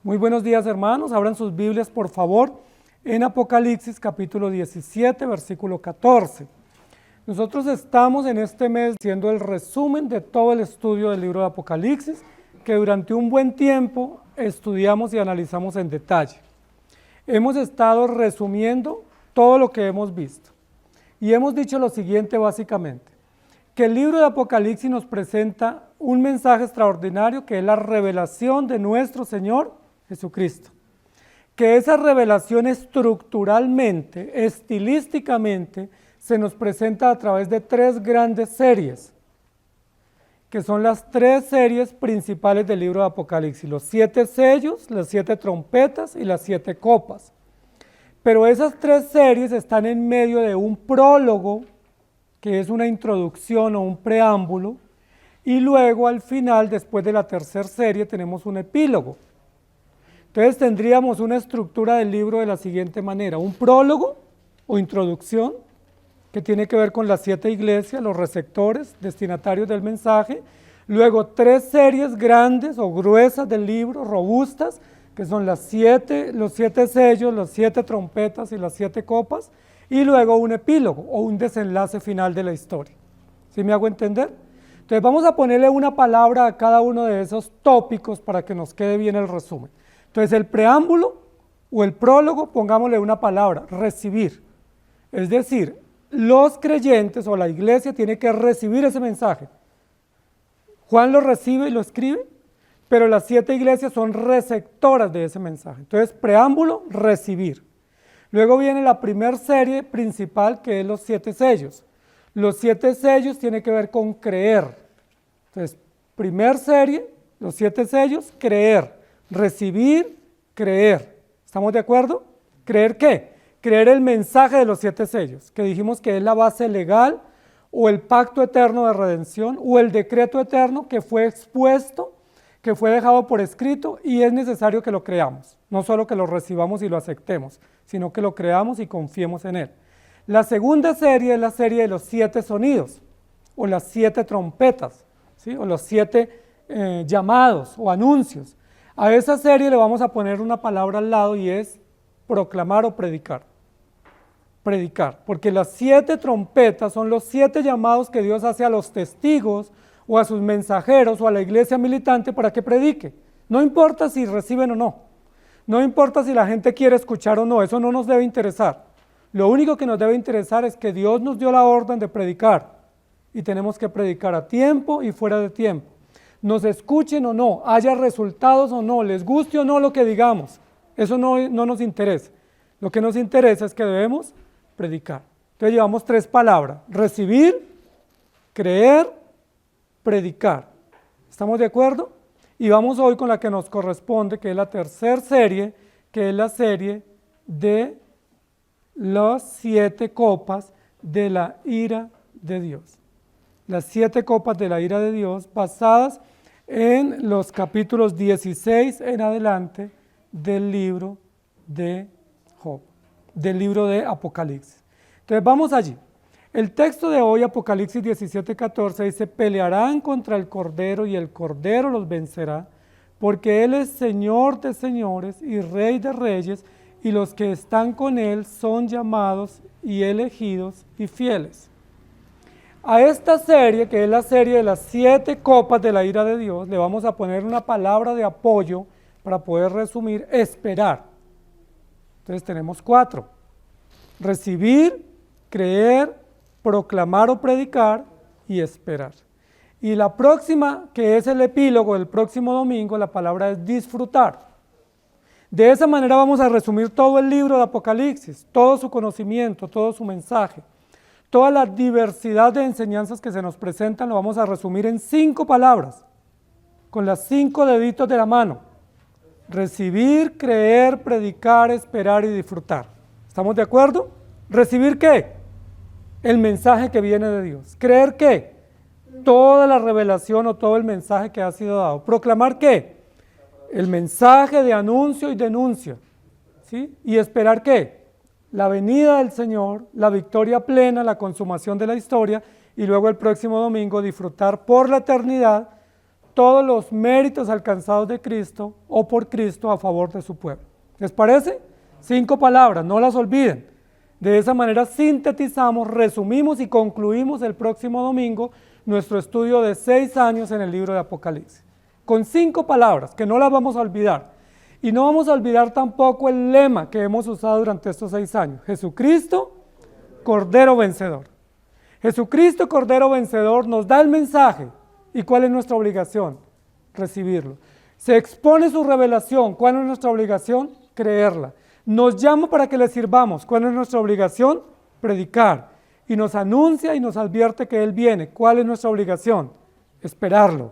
Muy buenos días, hermanos. Abran sus Biblias, por favor, en Apocalipsis capítulo 17, versículo 14. Nosotros estamos en este mes haciendo el resumen de todo el estudio del libro de Apocalipsis, que durante un buen tiempo estudiamos y analizamos en detalle. Hemos estado resumiendo todo lo que hemos visto. Y hemos dicho lo siguiente básicamente, que el libro de Apocalipsis nos presenta un mensaje extraordinario que es la revelación de nuestro Señor Jesucristo. Que esa revelación estructuralmente, estilísticamente, se nos presenta a través de tres grandes series, que son las tres series principales del libro de Apocalipsis, los 7 sellos, las 7 trompetas y las 7 copas. Pero esas tres series están en medio de un prólogo, que es una introducción o un preámbulo, y luego al final, después de la tercera serie, tenemos un epílogo. Entonces tendríamos una estructura del libro de la siguiente manera: un prólogo o introducción, que tiene que ver con las 7 iglesias, los receptores, destinatarios del mensaje. Luego 3 series grandes o gruesas del libro, robustas, que son los 7 sellos, las 7 trompetas y las 7 copas. Y luego un epílogo o un desenlace final de la historia. ¿Sí me hago entender? Entonces vamos a ponerle una palabra a cada uno de esos tópicos para que nos quede bien el resumen. Entonces el preámbulo o el prólogo, pongámosle una palabra: recibir. Es decir, los creyentes o la iglesia tiene que recibir ese mensaje. Juan lo recibe y lo escribe, pero las 7 iglesias son receptoras de ese mensaje. Entonces, preámbulo, recibir. Luego viene la primera serie principal, que es los 7 sellos. Los 7 sellos tienen que ver con creer. Entonces, primer serie, los 7 sellos, creer. Recibir, creer. ¿Estamos de acuerdo? ¿Creer qué? Creer el mensaje de los 7 sellos, que dijimos que es la base legal o el pacto eterno de redención o el decreto eterno que fue expuesto, que fue dejado por escrito, y es necesario que lo creamos, no solo que lo recibamos y lo aceptemos, sino que lo creamos y confiemos en él. La segunda serie es la serie de los 7 sonidos o las 7 trompetas, ¿sí? O los 7 llamados o anuncios. A esa serie le vamos a poner una palabra al lado y es proclamar o predicar. Predicar, porque las 7 trompetas son los 7 llamados que Dios hace a los testigos o a sus mensajeros o a la iglesia militante para que predique. No importa si reciben o no, no importa si la gente quiere escuchar o no, eso no nos debe interesar. Lo único que nos debe interesar es que Dios nos dio la orden de predicar y tenemos que predicar a tiempo y fuera de tiempo. Nos escuchen o no, haya resultados o no, les guste o no lo que digamos, eso no nos interesa. Lo que nos interesa es que debemos predicar. Entonces llevamos 3 palabras: recibir, creer, predicar. ¿Estamos de acuerdo? Y vamos hoy con la que nos corresponde, que es la tercera serie, que es la serie de las 7 copas de la ira de Dios. Las 7 copas de la ira de Dios, basadas en los capítulos 16 en adelante del libro de Job, del libro de Apocalipsis. Entonces vamos allí. El texto de hoy, Apocalipsis 17:14, dice: pelearán contra el Cordero y el Cordero los vencerá, porque Él es Señor de señores y Rey de reyes, y los que están con Él son llamados y elegidos y fieles. A esta serie, que es la serie de las 7 copas de la ira de Dios, le vamos a poner una palabra de apoyo para poder resumir: esperar. Entonces tenemos 4: recibir, creer, proclamar o predicar y esperar. Y la próxima, que es el epílogo del próximo domingo, la palabra es disfrutar. De esa manera vamos a resumir todo el libro de Apocalipsis, todo su conocimiento, todo su mensaje, toda la diversidad de enseñanzas que se nos presentan, lo vamos a resumir en 5 palabras, con las 5 deditos de la mano: recibir, creer, predicar, esperar y disfrutar. ¿Estamos de acuerdo? ¿Recibir qué? El mensaje que viene de Dios. ¿Creer qué? Toda la revelación o todo el mensaje que ha sido dado. ¿Proclamar qué? El mensaje de anuncio y denuncia. ¿Sí? ¿Y esperar qué? La venida del Señor, la victoria plena, la consumación de la historia, y luego el próximo domingo disfrutar por la eternidad todos los méritos alcanzados de Cristo o por Cristo a favor de su pueblo. ¿Les parece? 5 palabras, no las olviden. De esa manera sintetizamos, resumimos y concluimos el próximo domingo nuestro estudio de 6 años en el libro de Apocalipsis. Con 5 palabras, que no las vamos a olvidar. Y no vamos a olvidar tampoco el lema que hemos usado durante estos 6 años. Jesucristo, Cordero Vencedor. Jesucristo, Cordero Vencedor, nos da el mensaje. ¿Y cuál es nuestra obligación? Recibirlo. Se expone su revelación. ¿Cuál es nuestra obligación? Creerla. Nos llama para que le sirvamos. ¿Cuál es nuestra obligación? Predicar. Y nos anuncia y nos advierte que Él viene. ¿Cuál es nuestra obligación? Esperarlo.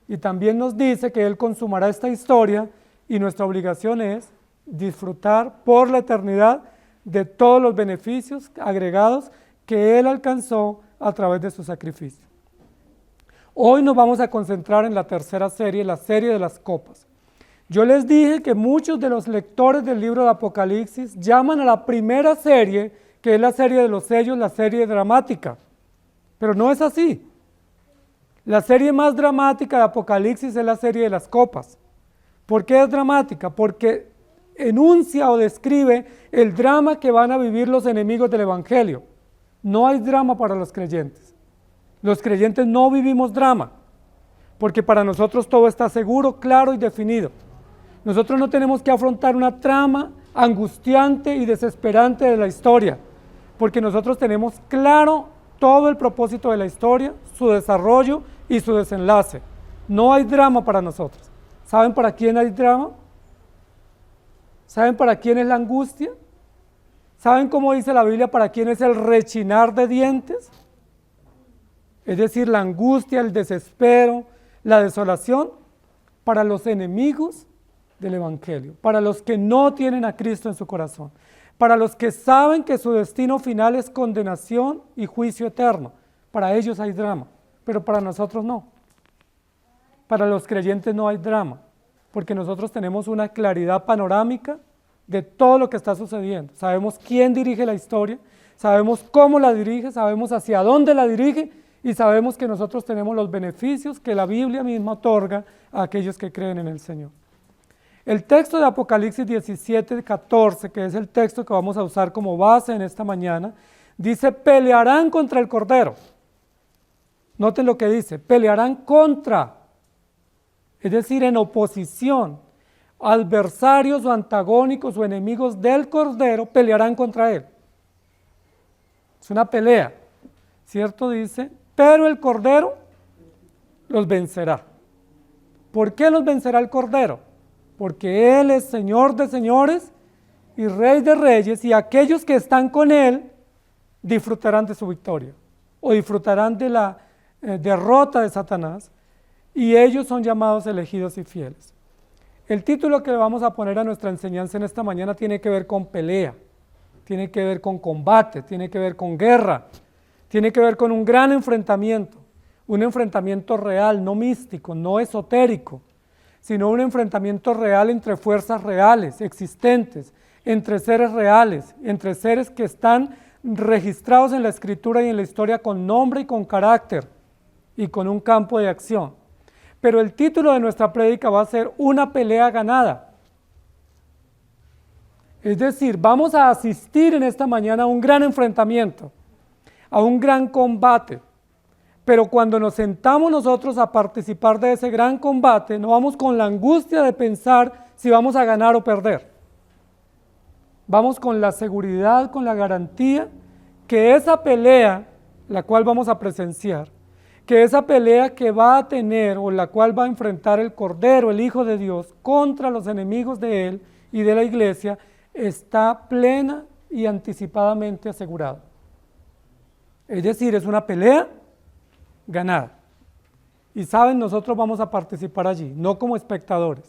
Y también nos dice que Él consumará esta historia y nuestra obligación es disfrutar por la eternidad de todos los beneficios agregados que Él alcanzó a través de su sacrificio. Hoy nos vamos a concentrar en la tercera serie, la serie de las copas. Yo les dije que muchos de los lectores del libro de Apocalipsis llaman a la primera serie, que es la serie de los sellos, la serie dramática. Pero no es así. La serie más dramática de Apocalipsis es la serie de las copas. ¿Por qué es dramática? Porque enuncia o describe el drama que van a vivir los enemigos del Evangelio. No hay drama para los creyentes. Los creyentes no vivimos drama, porque para nosotros todo está seguro, claro y definido. Nosotros no tenemos que afrontar una trama angustiante y desesperante de la historia, porque nosotros tenemos claro todo el propósito de la historia, su desarrollo y su desenlace. No hay drama para nosotros. ¿Saben para quién hay drama? ¿Saben para quién es la angustia? ¿Saben cómo dice la Biblia para quién es el rechinar de dientes? Es decir, la angustia, el desespero, la desolación, para los enemigos del Evangelio, para los que no tienen a Cristo en su corazón, para los que saben que su destino final es condenación y juicio eterno. Para ellos hay drama, pero para nosotros no. Para los creyentes no hay drama, porque nosotros tenemos una claridad panorámica de todo lo que está sucediendo. Sabemos quién dirige la historia, sabemos cómo la dirige, sabemos hacia dónde la dirige y sabemos que nosotros tenemos los beneficios que la Biblia misma otorga a aquellos que creen en el Señor. El texto de Apocalipsis 17, 14, que es el texto que vamos a usar como base en esta mañana, dice: pelearán contra el Cordero. Noten lo que dice: pelearán contra, es decir, en oposición. Adversarios o antagónicos o enemigos del Cordero pelearán contra él. Es una pelea, ¿cierto? Dice, pero el Cordero los vencerá. ¿Por qué los vencerá el Cordero? Porque Él es Señor de señores y Rey de reyes, y aquellos que están con Él disfrutarán de su victoria, o disfrutarán de la derrota de Satanás, y ellos son llamados elegidos y fieles. El título que le vamos a poner a nuestra enseñanza en esta mañana tiene que ver con pelea, tiene que ver con combate, tiene que ver con guerra, tiene que ver con un gran enfrentamiento, un enfrentamiento real, no místico, no esotérico, sino un enfrentamiento real entre fuerzas reales, existentes, entre seres reales, entre seres que están registrados en la Escritura y en la historia con nombre y con carácter y con un campo de acción. Pero el título de nuestra prédica va a ser una pelea ganada. Es decir, vamos a asistir en esta mañana a un gran enfrentamiento, a un gran combate. Pero cuando nos sentamos nosotros a participar de ese gran combate, no vamos con la angustia de pensar si vamos a ganar o perder. Vamos con la seguridad, con la garantía que esa pelea, la cual vamos a presenciar, que esa pelea que va a tener o la cual va a enfrentar el Cordero, el Hijo de Dios, contra los enemigos de Él y de la iglesia, está plena y anticipadamente asegurada. Es decir, es una pelea ganada. Y saben, nosotros vamos a participar allí, no como espectadores.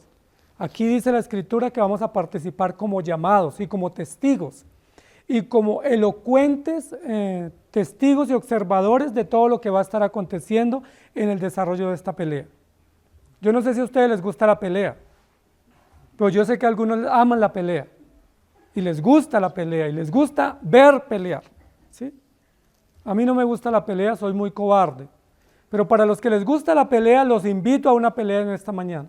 Aquí dice la Escritura que vamos a participar como llamados y como testigos, y como elocuentes testigos y observadores de todo lo que va a estar aconteciendo en el desarrollo de esta pelea. Yo no sé si a ustedes les gusta la pelea, pero yo sé que algunos aman la pelea, y les gusta la pelea, y les gusta ver pelear, ¿sí? A mí no me gusta la pelea, soy muy cobarde. Pero para los que les gusta la pelea, los invito a una pelea en esta mañana.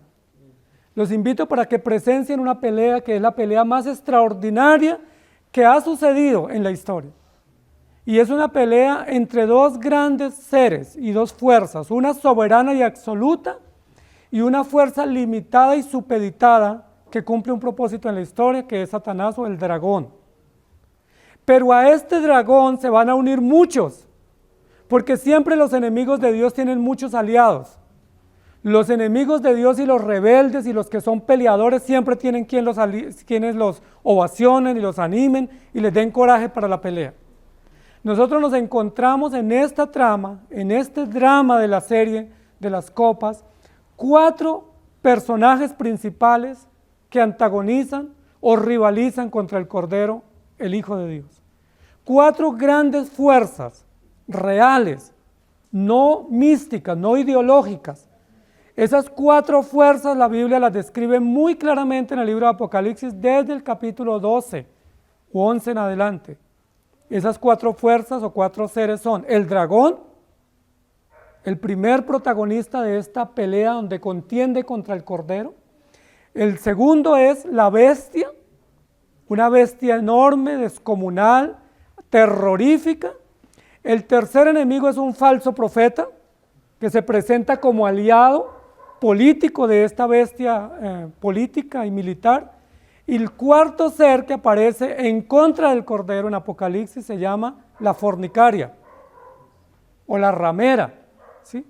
Los invito para que presencien una pelea que es la pelea más extraordinaria que ha sucedido en la historia. Y es una pelea entre dos grandes seres y dos fuerzas, una soberana y absoluta y una fuerza limitada y supeditada que cumple un propósito en la historia, que es Satanás o el dragón. Pero a este dragón se van a unir muchos, porque siempre los enemigos de Dios tienen muchos aliados. Los enemigos de Dios y los rebeldes y los que son peleadores siempre tienen quienes los ovacionen y los animen y les den coraje para la pelea. Nosotros nos encontramos en esta trama, en este drama de la serie de las copas, 4 personajes principales que antagonizan o rivalizan contra el Cordero, el Hijo de Dios. 4 grandes fuerzas reales, no místicas, no ideológicas. Esas 4 fuerzas la Biblia las describe muy claramente en el libro de Apocalipsis desde el capítulo 12 o 11 en adelante. Esas 4 fuerzas o 4 seres son el dragón, el primer protagonista de esta pelea donde contiende contra el Cordero. El segundo es la bestia, una bestia enorme, descomunal, terrorífica. El tercer enemigo es un falso profeta que se presenta como aliado político de esta bestia política y militar. Y el cuarto ser que aparece en contra del Cordero en Apocalipsis se llama la fornicaria o la ramera, ¿sí?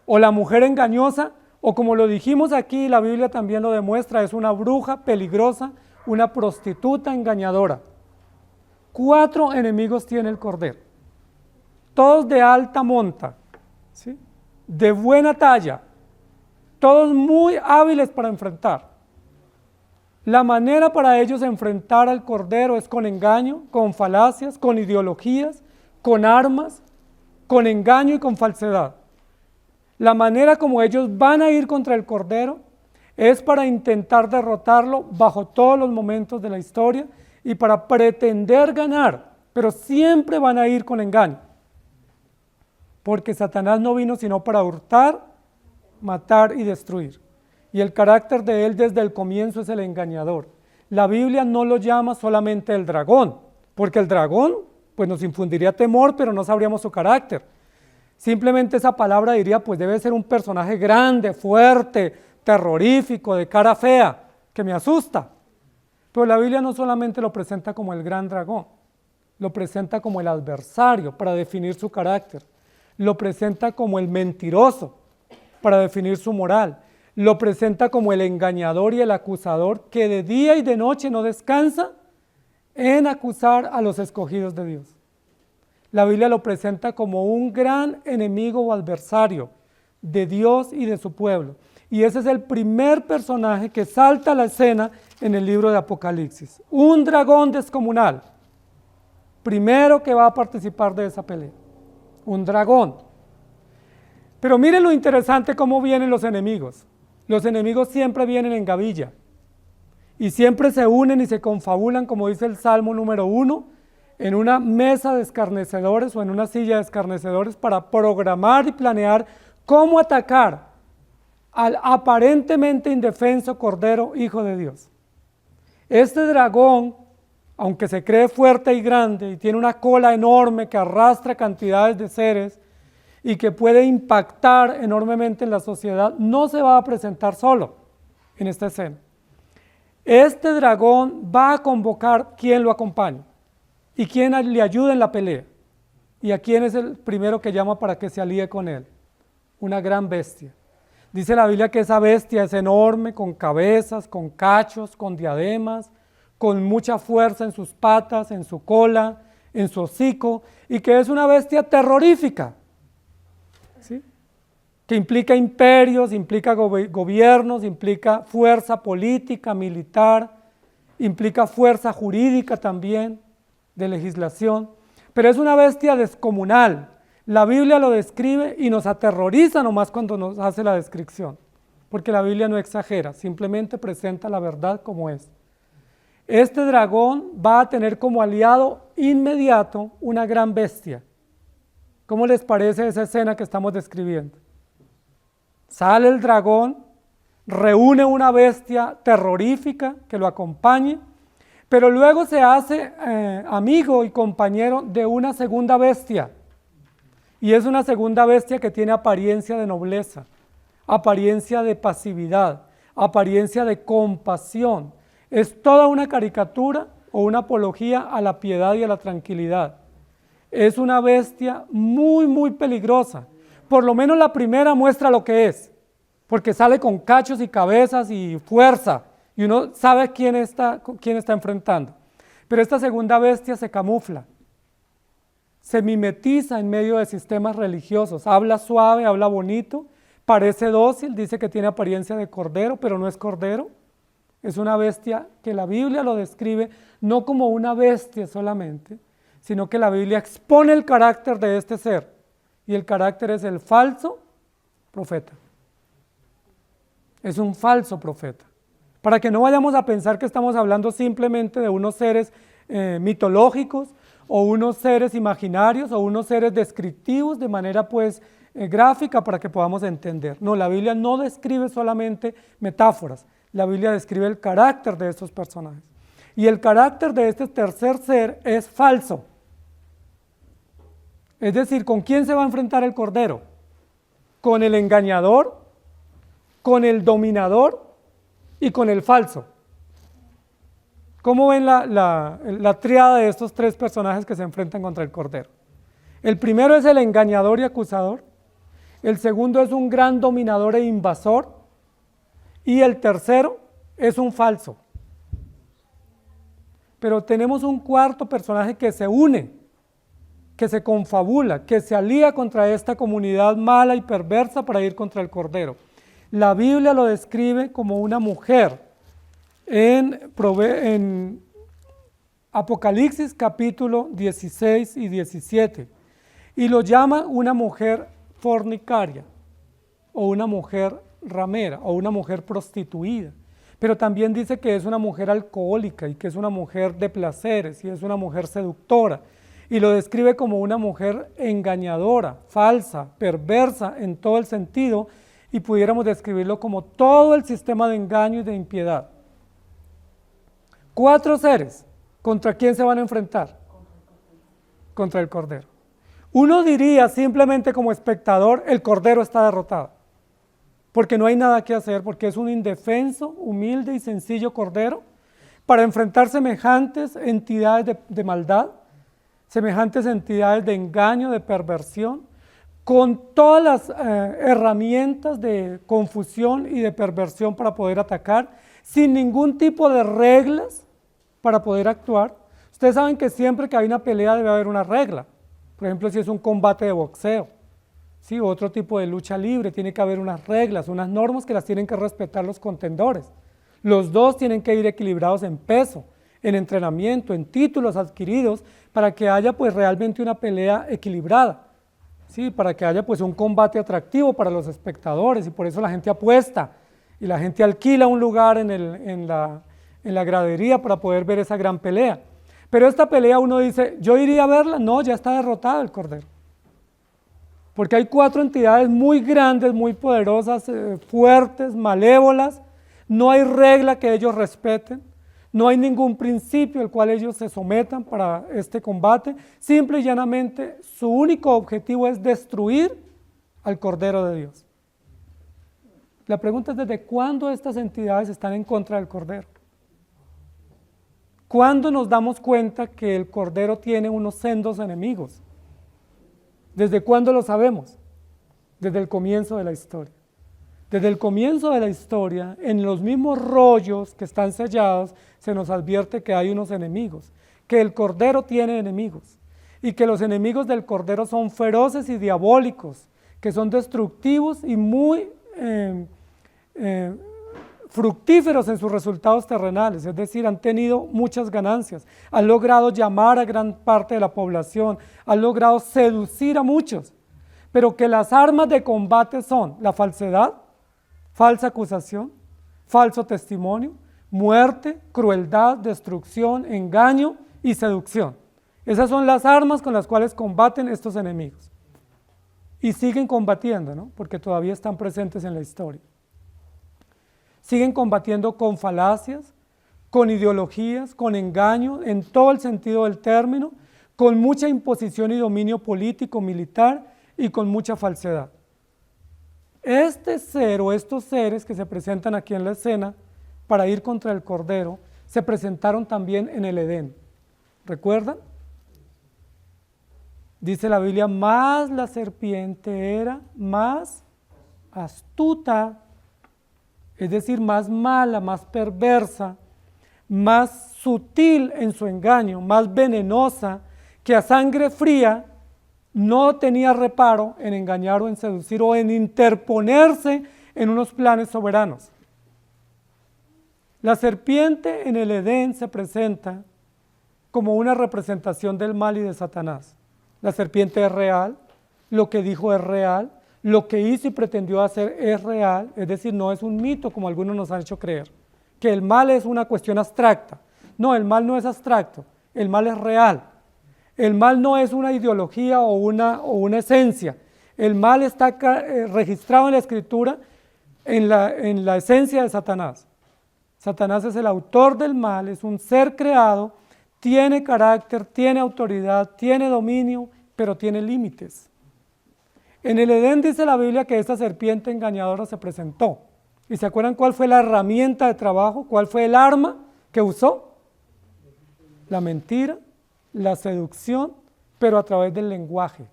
O la mujer engañosa, o como lo dijimos aquí, la Biblia también lo demuestra, es una bruja peligrosa, una prostituta engañadora. 4 enemigos tiene el Cordero, todos de alta monta, ¿sí? De buena talla, todos muy hábiles para enfrentar. La manera para ellos enfrentar al Cordero es con engaño, con falacias, con ideologías, con armas, con engaño y con falsedad. La manera como ellos van a ir contra el Cordero es para intentar derrotarlo bajo todos los momentos de la historia y para pretender ganar, pero siempre van a ir con engaño. Porque Satanás no vino sino para hurtar, matar y destruir. Y el carácter de él desde el comienzo es el engañador. La Biblia no lo llama solamente el dragón, porque el dragón pues nos infundiría temor, pero no sabríamos su carácter. Simplemente esa palabra diría, pues debe ser un personaje grande, fuerte, terrorífico, de cara fea, que me asusta. Pero la Biblia no solamente lo presenta como el gran dragón, lo presenta como el adversario para definir su carácter, lo presenta como el mentiroso para definir su moral, lo presenta como el engañador y el acusador que de día y de noche no descansa en acusar a los escogidos de Dios. La Biblia lo presenta como un gran enemigo o adversario de Dios y de su pueblo. Y ese es el primer personaje que salta a la escena en el libro de Apocalipsis. Un dragón descomunal, primero que va a participar de esa pelea. Un dragón. Pero miren lo interesante cómo vienen los enemigos. Los enemigos siempre vienen en gavilla y siempre se unen y se confabulan, como dice el Salmo número 1, en una mesa de escarnecedores o en una silla de escarnecedores para programar y planear cómo atacar al aparentemente indefenso Cordero, Hijo de Dios. Este dragón, aunque se cree fuerte y grande y tiene una cola enorme que arrastra cantidades de seres, y que puede impactar enormemente en la sociedad, no se va a presentar solo en esta escena. Este dragón va a convocar quien lo acompañe y quien le ayude en la pelea. ¿Y a quién es el primero que llama para que se alíe con él? Una gran bestia. Dice la Biblia que esa bestia es enorme, con cabezas, con cachos, con diademas, con mucha fuerza en sus patas, en su cola, en su hocico, y que es una bestia terrorífica. ¿Sí? Que implica imperios, implica gobiernos, implica fuerza política, militar, implica fuerza jurídica también, de legislación, pero es una bestia descomunal. La Biblia lo describe y nos aterroriza nomás cuando nos hace la descripción, porque la Biblia no exagera, simplemente presenta la verdad como es. Este dragón va a tener como aliado inmediato una gran bestia, ¿Cómo les parece esa escena que estamos describiendo? Sale el dragón, reúne una bestia terrorífica que lo acompañe, pero luego se hace amigo y compañero de una segunda bestia. Y es una segunda bestia que tiene apariencia de nobleza, apariencia de pasividad, apariencia de compasión. Es toda una caricatura o una apología a la piedad y a la tranquilidad. Es una bestia muy, muy peligrosa. Por lo menos la primera muestra lo que es, porque sale con cachos y cabezas y fuerza, y uno sabe quién está enfrentando. Pero esta segunda bestia se camufla, se mimetiza en medio de sistemas religiosos, habla suave, habla bonito, parece dócil, dice que tiene apariencia de cordero, pero no es cordero. Es una bestia que la Biblia lo describe no como una bestia solamente, sino que la Biblia expone el carácter de este ser, y el carácter es el falso profeta. Es un falso profeta. Para que no vayamos a pensar que estamos hablando simplemente de unos seres mitológicos, o unos seres imaginarios, o unos seres descriptivos de manera gráfica para que podamos entender. No, la Biblia no describe solamente metáforas, la Biblia describe el carácter de estos personajes. Y el carácter de este tercer ser es falso. Es decir, ¿con quién se va a enfrentar el Cordero? ¿Con el engañador, con el dominador y con el falso? ¿Cómo ven la tríada de estos tres personajes que se enfrentan contra el Cordero? El primero es el engañador y acusador, el segundo es un gran dominador e invasor, y el tercero es un falso. Pero tenemos un cuarto personaje que se une, que se confabula, que se alía contra esta comunidad mala y perversa para ir contra el Cordero. La Biblia lo describe como una mujer en Apocalipsis capítulo 16 y 17, y lo llama una mujer fornicaria, o una mujer ramera, o una mujer prostituida, pero también dice que es una mujer alcohólica, y que es una mujer de placeres, y es una mujer seductora, y lo describe como una mujer engañadora, falsa, perversa en todo el sentido, y pudiéramos describirlo como todo el sistema de engaño y de impiedad. Cuatro seres, ¿contra quién se van a enfrentar? Contra el Cordero. Uno diría simplemente como espectador, el Cordero está derrotado, porque no hay nada que hacer, porque es un indefenso, humilde y sencillo Cordero, para enfrentar semejantes entidades de maldad, semejantes entidades de engaño, de perversión, con todas las herramientas de confusión y de perversión para poder atacar, sin ningún tipo de reglas para poder actuar. Ustedes saben que siempre que hay una pelea debe haber una regla. Por ejemplo, si es un combate de boxeo, ¿sí? O otro tipo de lucha libre, tiene que haber unas reglas, unas normas que las tienen que respetar los contendores. Los dos tienen que ir equilibrados en peso, en entrenamiento, en títulos adquiridos, para que haya realmente una pelea equilibrada, ¿sí? Para que haya un combate atractivo para los espectadores, y por eso la gente apuesta y la gente alquila un lugar en la gradería para poder ver esa gran pelea. Pero esta pelea uno dice, ¿yo iría a verla? No, ya está derrotado el Cordero. Porque hay cuatro entidades muy grandes, muy poderosas, fuertes, malévolas. No hay regla que ellos respeten. No hay ningún principio al cual ellos se sometan para este combate. Simple y llanamente, su único objetivo es destruir al Cordero de Dios. La pregunta es, ¿desde cuándo estas entidades están en contra del Cordero? ¿Cuándo nos damos cuenta que el Cordero tiene unos sendos enemigos? ¿Desde cuándo lo sabemos? Desde el comienzo de la historia. Desde el comienzo de la historia, en los mismos rollos que están sellados, se nos advierte que hay unos enemigos, que el Cordero tiene enemigos, y que los enemigos del Cordero son feroces y diabólicos, que son destructivos y muy fructíferos en sus resultados terrenales, es decir, han tenido muchas ganancias, han logrado llamar a gran parte de la población, han logrado seducir a muchos, pero que las armas de combate son la falsedad, falsa acusación, falso testimonio, muerte, crueldad, destrucción, engaño y seducción. Esas son las armas con las cuales combaten estos enemigos. y siguen combatiendo, ¿no? Porque todavía están presentes en la historia. Siguen combatiendo con falacias, con ideologías, con engaño, en todo el sentido del término, con mucha imposición y dominio político, militar y con mucha falsedad. Este ser o estos seres que se presentan aquí en la escena para ir contra el Cordero, se presentaron también en el Edén. ¿Recuerdan? Dice la Biblia, más la serpiente era más astuta, es decir, más mala, más perversa, más sutil en su engaño, más venenosa, que a sangre fría no tenía reparo en engañar o en seducir o en interponerse en unos planes soberanos. La serpiente en el Edén se presenta como una representación del mal y de Satanás. La serpiente es real, lo que dijo es real, lo que hizo y pretendió hacer es real, es decir, no es un mito como algunos nos han hecho creer, que el mal es una cuestión abstracta. No, el mal no es abstracto, el mal es real. El mal no es una ideología o una esencia, el mal está registrado en la Escritura en la esencia de Satanás. Satanás es el autor del mal, es un ser creado, tiene carácter, tiene autoridad, tiene dominio, pero tiene límites. En el Edén dice la Biblia que esta serpiente engañadora se presentó. ¿Y se acuerdan cuál fue la herramienta de trabajo? ¿Cuál fue el arma que usó? La mentira, la seducción, pero a través del lenguaje.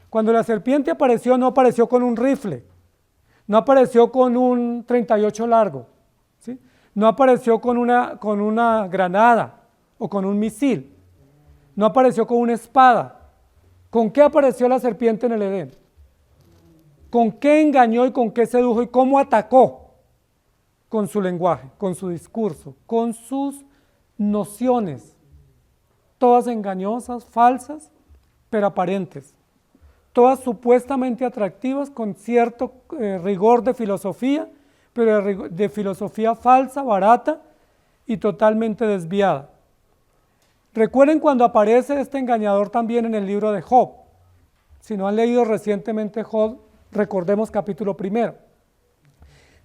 Cuando la serpiente apareció, no apareció con un rifle, no apareció con un 38 largo, ¿sí? No apareció con una granada o con un misil, no apareció con una espada. ¿Con qué apareció la serpiente en el Edén? ¿Con qué engañó y con qué sedujo y cómo atacó? Con su lenguaje, con su discurso, con sus nociones, todas engañosas, falsas, pero aparentes, todas supuestamente atractivas con cierto rigor de filosofía, pero de filosofía falsa, barata y totalmente desviada. Recuerden cuando aparece este engañador también en el libro de Job. Si no han leído recientemente Job, recordemos capítulo 1.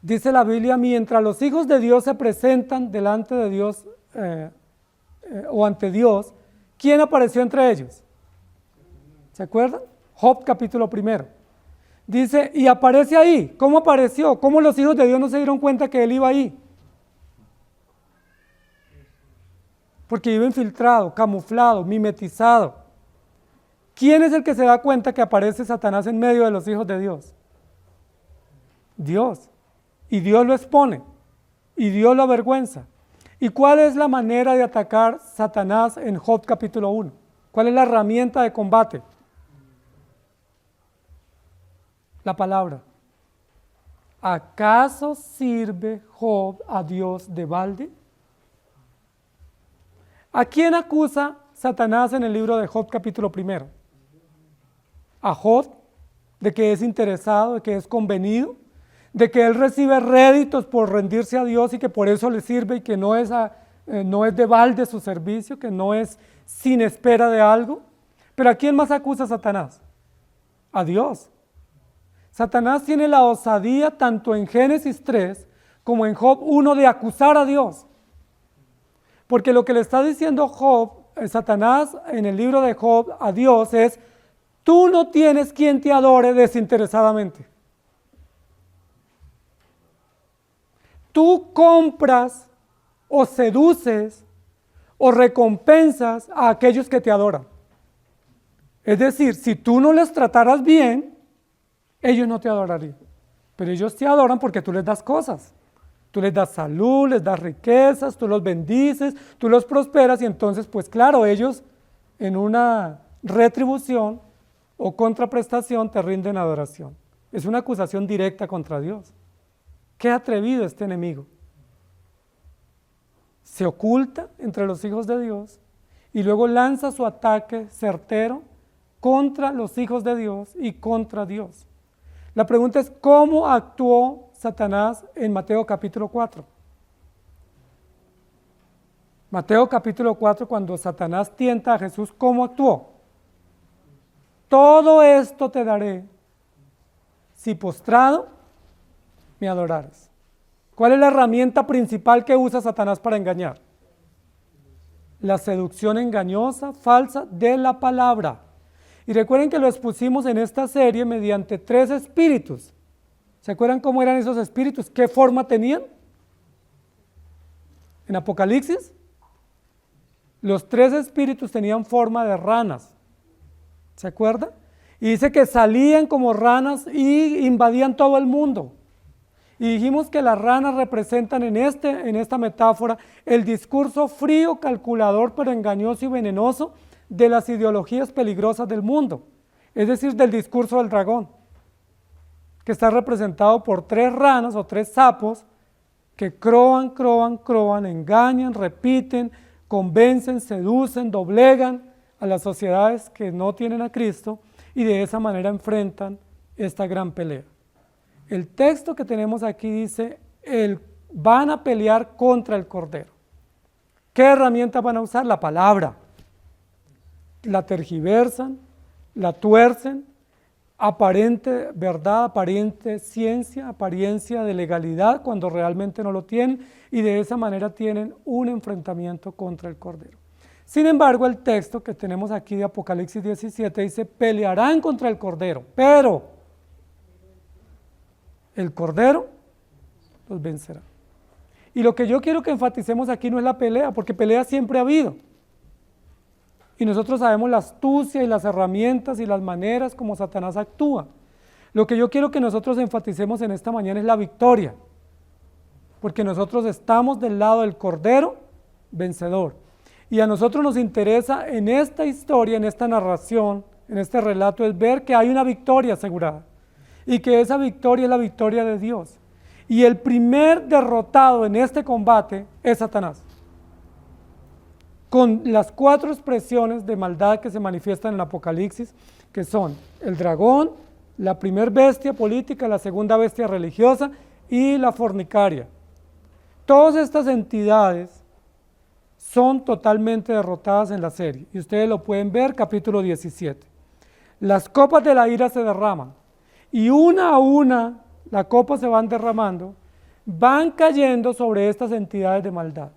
Dice la Biblia, mientras los hijos de Dios se presentan delante de Dios o ante Dios, ¿quién apareció entre ellos? ¿Se acuerdan? Job capítulo 1. Dice, y aparece ahí. ¿Cómo apareció? ¿Cómo los hijos de Dios no se dieron cuenta que él iba ahí? Porque iba infiltrado, camuflado, mimetizado. ¿Quién es el que se da cuenta que aparece Satanás en medio de los hijos de Dios? Dios. Y Dios lo expone. Y Dios lo avergüenza. ¿Y cuál es la manera de atacar Satanás en Job capítulo 1? ¿Cuál es la herramienta de combate? La palabra. ¿Acaso sirve Job a Dios de balde? ¿A quién acusa Satanás en el libro de Job capítulo 1? A Job, de que es interesado, de que es convenido, de que él recibe réditos por rendirse a Dios y que por eso le sirve y que no es de balde su servicio, que no es sin espera de algo. Pero ¿a quién más acusa Satanás? A Dios. Satanás tiene la osadía tanto en Génesis 3 como en Job 1 de acusar a Dios. Porque lo que le está diciendo Satanás en el libro de Job a Dios es, tú no tienes quien te adore desinteresadamente. Tú compras o seduces o recompensas a aquellos que te adoran. Es decir, si tú no les trataras bien, ellos no te adorarían. Pero ellos te adoran porque tú les das cosas. Tú les das salud, les das riquezas, tú los bendices, tú los prosperas y entonces, pues claro, ellos en una retribución o contraprestación te rinden adoración. Es una acusación directa contra Dios. Qué atrevido este enemigo. Se oculta entre los hijos de Dios y luego lanza su ataque certero contra los hijos de Dios y contra Dios. La pregunta es, ¿cómo actuó Satanás en Mateo capítulo 4? Mateo capítulo 4, cuando Satanás tienta a Jesús, ¿cómo actuó? todo esto te daré si postrado me adorares. ¿Cuál es la herramienta principal que usa Satanás para engañar? La seducción engañosa, falsa de la palabra. Y recuerden que lo expusimos en esta serie mediante 3 espíritus. ¿Se acuerdan cómo eran esos espíritus? ¿Qué forma tenían? En Apocalipsis, los 3 espíritus tenían forma de ranas. ¿Se acuerdan? Y dice que salían como ranas y invadían todo el mundo. Y dijimos que las ranas representan en esta metáfora el discurso frío, calculador, pero engañoso y venenoso de las ideologías peligrosas del mundo. Es decir, del discurso del dragón, que está representado por 3 ranas o 3 sapos que croan, engañan, repiten, convencen, seducen, doblegan a las sociedades que no tienen a Cristo y de esa manera enfrentan esta gran pelea. El texto que tenemos aquí dice, van a pelear contra el Cordero. ¿Qué herramientas van a usar? La palabra. La tergiversan, la tuercen, aparente verdad, aparente ciencia, apariencia de legalidad cuando realmente no lo tienen, y de esa manera tienen un enfrentamiento contra el Cordero. Sin embargo, el texto que tenemos aquí de Apocalipsis 17 dice, pelearán contra el Cordero, pero el Cordero los vencerá. Y lo que yo quiero que enfaticemos aquí no es la pelea, porque pelea siempre ha habido. Y nosotros sabemos la astucia y las herramientas y las maneras como Satanás actúa. Lo que yo quiero que nosotros enfaticemos en esta mañana es la victoria, porque nosotros estamos del lado del Cordero vencedor. Y a nosotros nos interesa en esta historia, en esta narración, en este relato, es ver que hay una victoria asegurada y que esa victoria es la victoria de Dios. Y el primer derrotado en este combate es Satanás, con las 4 expresiones de maldad que se manifiestan en el Apocalipsis, que son el dragón, la primer bestia política, la segunda bestia religiosa y la fornicaria. Todas estas entidades son totalmente derrotadas en la serie, y ustedes lo pueden ver, capítulo 17. Las copas de la ira se derraman, y una a una las copas se van derramando, van cayendo sobre estas entidades de maldad.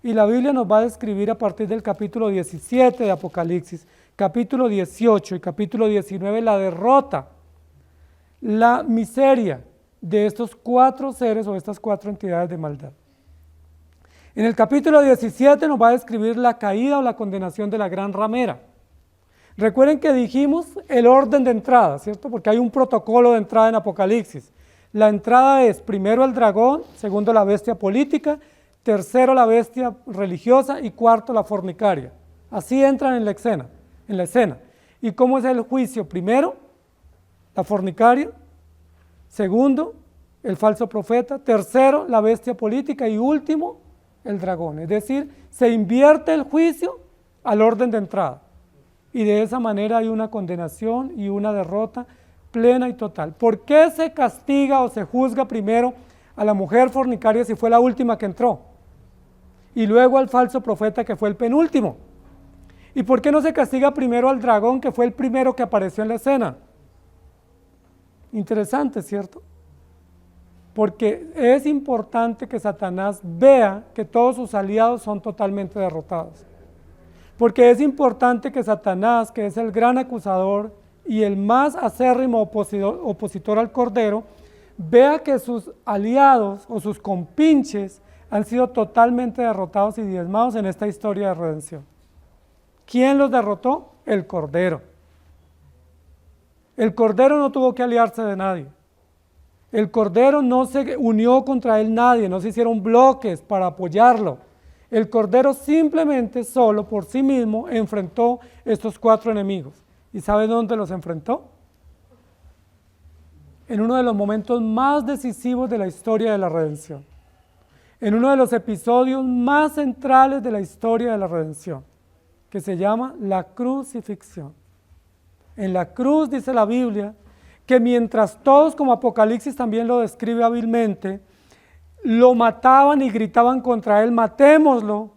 Y la Biblia nos va a describir a partir del capítulo 17 de Apocalipsis, capítulo 18 y capítulo 19, la derrota, la miseria de estos 4 seres o estas 4 entidades de maldad. En el capítulo 17 nos va a describir la caída o la condenación de la gran ramera. Recuerden que dijimos el orden de entrada, ¿cierto? Porque hay un protocolo de entrada en Apocalipsis. La entrada es primero el dragón, segundo la bestia política, tercero la bestia religiosa y cuarto la fornicaria. Así entran en la escena. ¿Y cómo es el juicio? Primero, la fornicaria, segundo, el falso profeta, tercero, la bestia política y último, el dragón. Es decir, se invierte el juicio al orden de entrada. Y de esa manera hay una condenación y una derrota plena y total. ¿Por qué se castiga o se juzga primero a la mujer fornicaria si fue la última que entró? Y luego al falso profeta que fue el penúltimo. ¿Y por qué no se castiga primero al dragón que fue el primero que apareció en la escena? Interesante, ¿cierto? Porque es importante que Satanás vea que todos sus aliados son totalmente derrotados. Porque es importante que Satanás, que es el gran acusador y el más acérrimo opositor al Cordero, vea que sus aliados o sus compinches han sido totalmente derrotados y diezmados en esta historia de redención. ¿Quién los derrotó? El Cordero. El Cordero no tuvo que aliarse de nadie. El Cordero no se unió contra él nadie, no se hicieron bloques para apoyarlo. El Cordero simplemente solo por sí mismo enfrentó estos 4 enemigos. ¿Y sabe dónde los enfrentó? En uno de los momentos más decisivos de la historia de la redención. En uno de los episodios más centrales de la historia de la redención, que se llama la crucifixión. En la cruz dice la Biblia que mientras todos, como Apocalipsis también lo describe hábilmente, lo mataban y gritaban contra él, matémoslo,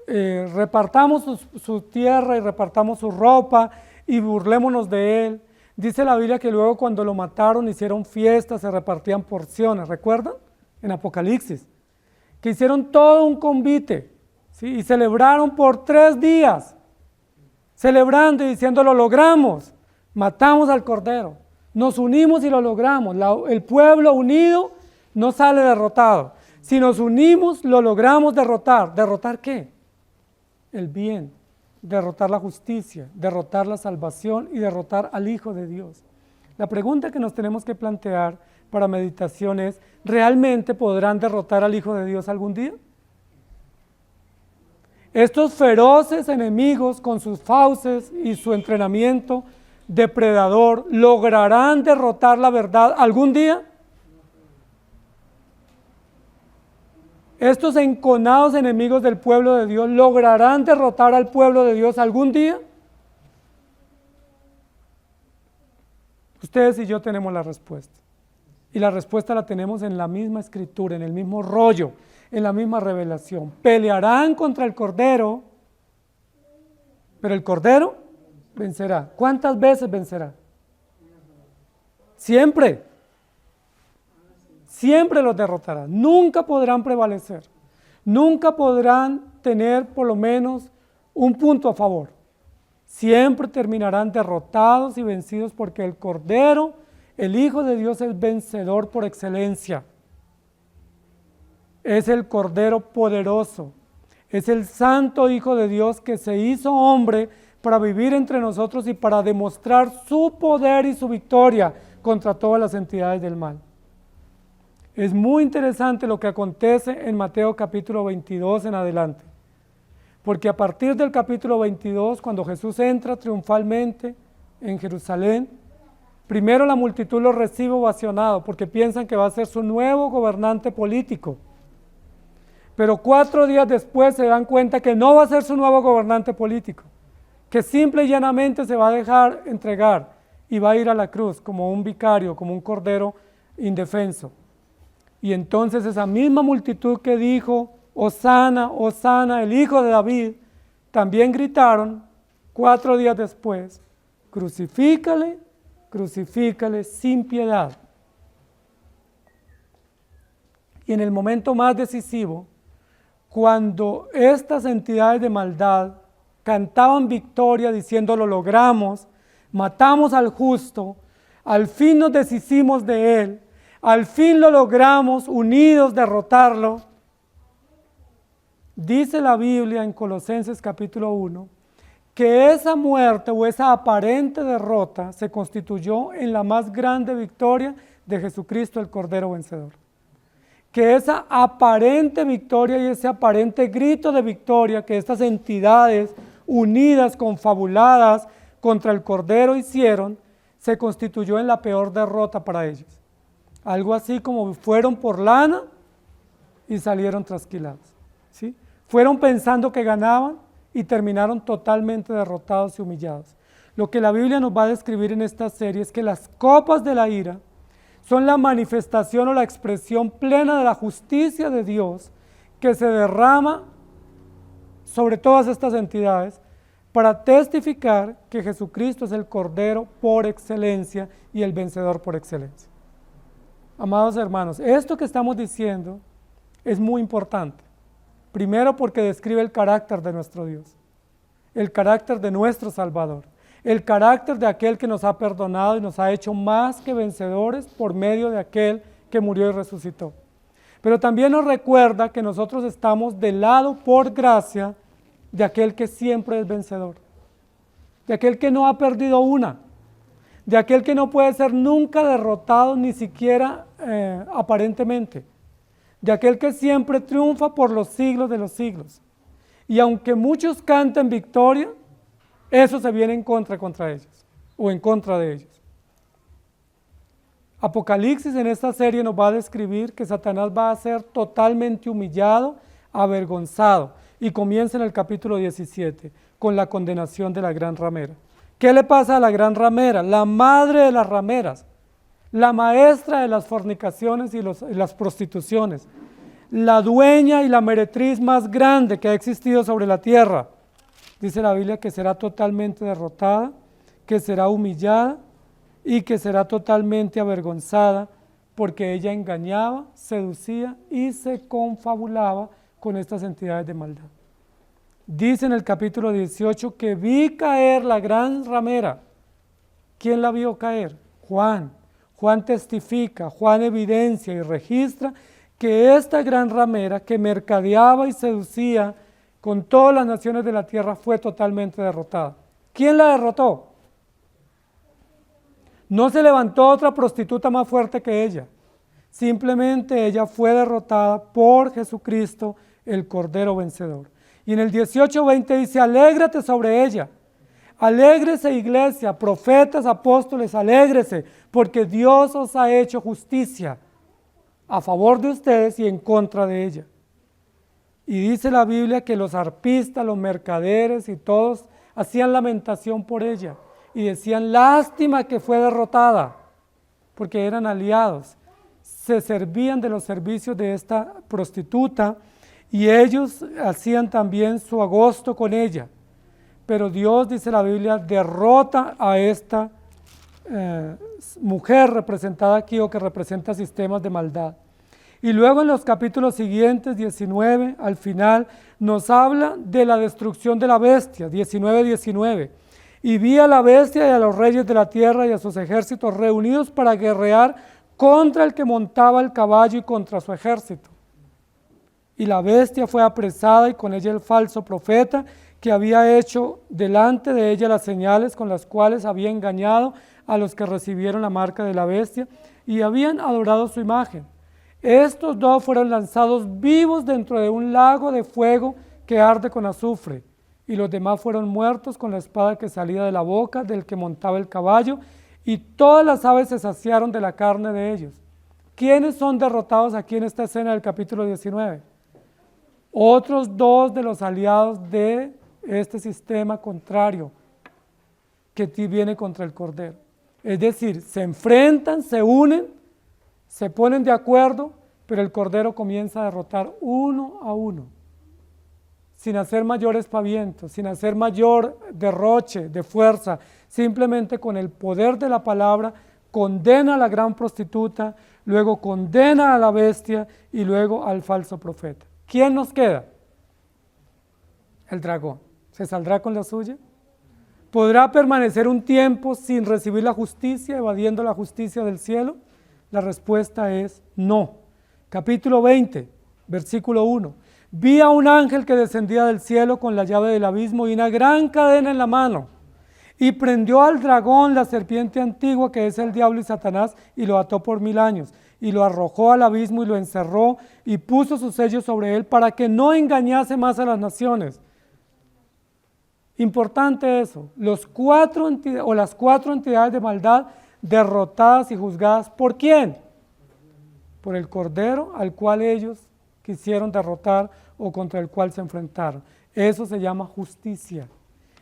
repartamos su tierra y repartamos su ropa, y burlémonos de él. Dice la Biblia que luego cuando lo mataron hicieron fiestas, se repartían porciones, ¿recuerdan? En Apocalipsis, que hicieron todo un convite, ¿sí? Y celebraron por 3 días, celebrando y diciendo lo logramos, matamos al Cordero, nos unimos y lo logramos. El pueblo unido no sale derrotado. Si nos unimos, lo logramos derrotar. ¿Derrotar qué? El bien, derrotar la justicia, derrotar la salvación y derrotar al Hijo de Dios. La pregunta que nos tenemos que plantear para meditación es, ¿realmente podrán derrotar al Hijo de Dios algún día? Estos feroces enemigos con sus fauces y su entrenamiento depredador, ¿lograrán derrotar la verdad algún día? Estos enconados enemigos del pueblo de Dios, ¿lograrán derrotar al pueblo de Dios algún día? Ustedes y yo tenemos la respuesta. Y la respuesta la tenemos en la misma escritura, en el mismo rollo, en la misma revelación. Pelearán contra el Cordero, pero el Cordero vencerá. ¿Cuántas veces vencerá? Siempre. Siempre los derrotará. Nunca podrán prevalecer. Nunca podrán tener por lo menos un punto a favor. Siempre terminarán derrotados y vencidos porque el Cordero, el Hijo de Dios, es vencedor por excelencia. Es el Cordero poderoso. Es el Santo Hijo de Dios que se hizo hombre para vivir entre nosotros y para demostrar su poder y su victoria contra todas las entidades del mal. Es muy interesante lo que acontece en Mateo capítulo 22 en adelante, porque a partir del capítulo 22, cuando Jesús entra triunfalmente en Jerusalén, primero la multitud lo recibe ovacionado, porque piensan que va a ser su nuevo gobernante político, pero 4 días después se dan cuenta que no va a ser su nuevo gobernante político, que simple y llanamente se va a dejar entregar y va a ir a la cruz como un vicario, como un cordero indefenso. Y entonces esa misma multitud que dijo, Hosana, Hosana, el Hijo de David, también gritaron 4 días después, crucifícale, crucifícale sin piedad. Y en el momento más decisivo, cuando estas entidades de maldad cantaban victoria diciendo lo logramos, matamos al justo, al fin nos deshicimos de él, al fin lo logramos, unidos, derrotarlo. Dice la Biblia en Colosenses capítulo 1, que esa muerte o esa aparente derrota se constituyó en la más grande victoria de Jesucristo, el Cordero vencedor. Que esa aparente victoria y ese aparente grito de victoria que estas entidades unidas, confabuladas contra el Cordero hicieron, se constituyó en la peor derrota para ellos. Algo así como fueron por lana y salieron trasquilados, ¿sí? Fueron pensando que ganaban y terminaron totalmente derrotados y humillados. Lo que la Biblia nos va a describir en esta serie es que las copas de la ira son la manifestación o la expresión plena de la justicia de Dios que se derrama sobre todas estas entidades para testificar que Jesucristo es el Cordero por excelencia y el vencedor por excelencia. Amados hermanos, esto que estamos diciendo es muy importante. Primero porque describe el carácter de nuestro Dios, el carácter de nuestro Salvador, el carácter de aquel que nos ha perdonado y nos ha hecho más que vencedores por medio de aquel que murió y resucitó. Pero también nos recuerda que nosotros estamos del lado por gracia de aquel que siempre es vencedor, de aquel que no ha perdido una, de aquel que no puede ser nunca derrotado ni siquiera aparentemente, de aquel que siempre triunfa por los siglos de los siglos. Y aunque muchos canten victoria, eso se viene en contra ellos, o en contra de ellos. Apocalipsis en esta serie nos va a describir que Satanás va a ser totalmente humillado, avergonzado, y comienza en el capítulo 17, con la condenación de la gran ramera. ¿Qué le pasa a la gran ramera? La madre de las rameras, la maestra de las fornicaciones y las prostituciones, la dueña y la meretriz más grande que ha existido sobre la tierra. Dice la Biblia que será totalmente derrotada, que será humillada y que será totalmente avergonzada, porque ella engañaba, seducía y se confabulaba con estas entidades de maldad. Dice en el capítulo 18 que vi caer la gran ramera. ¿Quién la vio caer? Juan. Juan testifica, Juan evidencia y registra que esta gran ramera que mercadeaba y seducía con todas las naciones de la tierra fue totalmente derrotada. ¿Quién la derrotó? No se levantó otra prostituta más fuerte que ella. Simplemente ella fue derrotada por Jesucristo, el Cordero vencedor. Y en el 18:20 dice, alégrate sobre ella. Alégrese, iglesia, profetas, apóstoles, alégrese, porque Dios os ha hecho justicia a favor de ustedes y en contra de ella. Y dice la Biblia que los arpistas, los mercaderes y todos hacían lamentación por ella y decían, lástima que fue derrotada, porque eran aliados, se servían de los servicios de esta prostituta y ellos hacían también su agosto con ella. Pero Dios, dice la Biblia, derrota a esta mujer representada aquí o que representa sistemas de maldad. Y luego en los capítulos siguientes, 19, al final, nos habla de la destrucción de la bestia, 19:19. Y vi a la bestia y a los reyes de la tierra y a sus ejércitos reunidos para guerrear contra el que montaba el caballo y contra su ejército. Y la bestia fue apresada y con ella el falso profeta que había hecho delante de ella las señales con las cuales había engañado a los que recibieron la marca de la bestia y habían adorado su imagen. Estos dos fueron lanzados vivos dentro de un lago de fuego que arde con azufre, y los demás fueron muertos con la espada que salía de la boca del que montaba el caballo, y todas las aves se saciaron de la carne de ellos. ¿Quiénes son derrotados aquí en esta escena del capítulo 19? Otros dos de los aliados de este sistema contrario que viene contra el Cordero. Es decir, se enfrentan, se unen, se ponen de acuerdo, pero el Cordero comienza a derrotar uno a uno, sin hacer mayor aspaviento, sin hacer mayor derroche de fuerza, simplemente con el poder de la palabra, condena a la gran prostituta, luego condena a la bestia y luego al falso profeta. ¿Quién nos queda? El dragón. ¿Se saldrá con la suya? ¿Podrá permanecer un tiempo sin recibir la justicia, evadiendo la justicia del cielo? La respuesta es no. Capítulo 20, versículo 1. Vi a un ángel que descendía del cielo con la llave del abismo y una gran cadena en la mano, y prendió al dragón, la serpiente antigua, que es el diablo y Satanás, y lo ató por 1000 años, y lo arrojó al abismo y lo encerró, y puso sus sellos sobre él para que no engañase más a las naciones. Importante eso, las cuatro entidades de maldad derrotadas y juzgadas, ¿por quién? Por el Cordero al cual ellos quisieron derrotar o contra el cual se enfrentaron. Eso se llama justicia,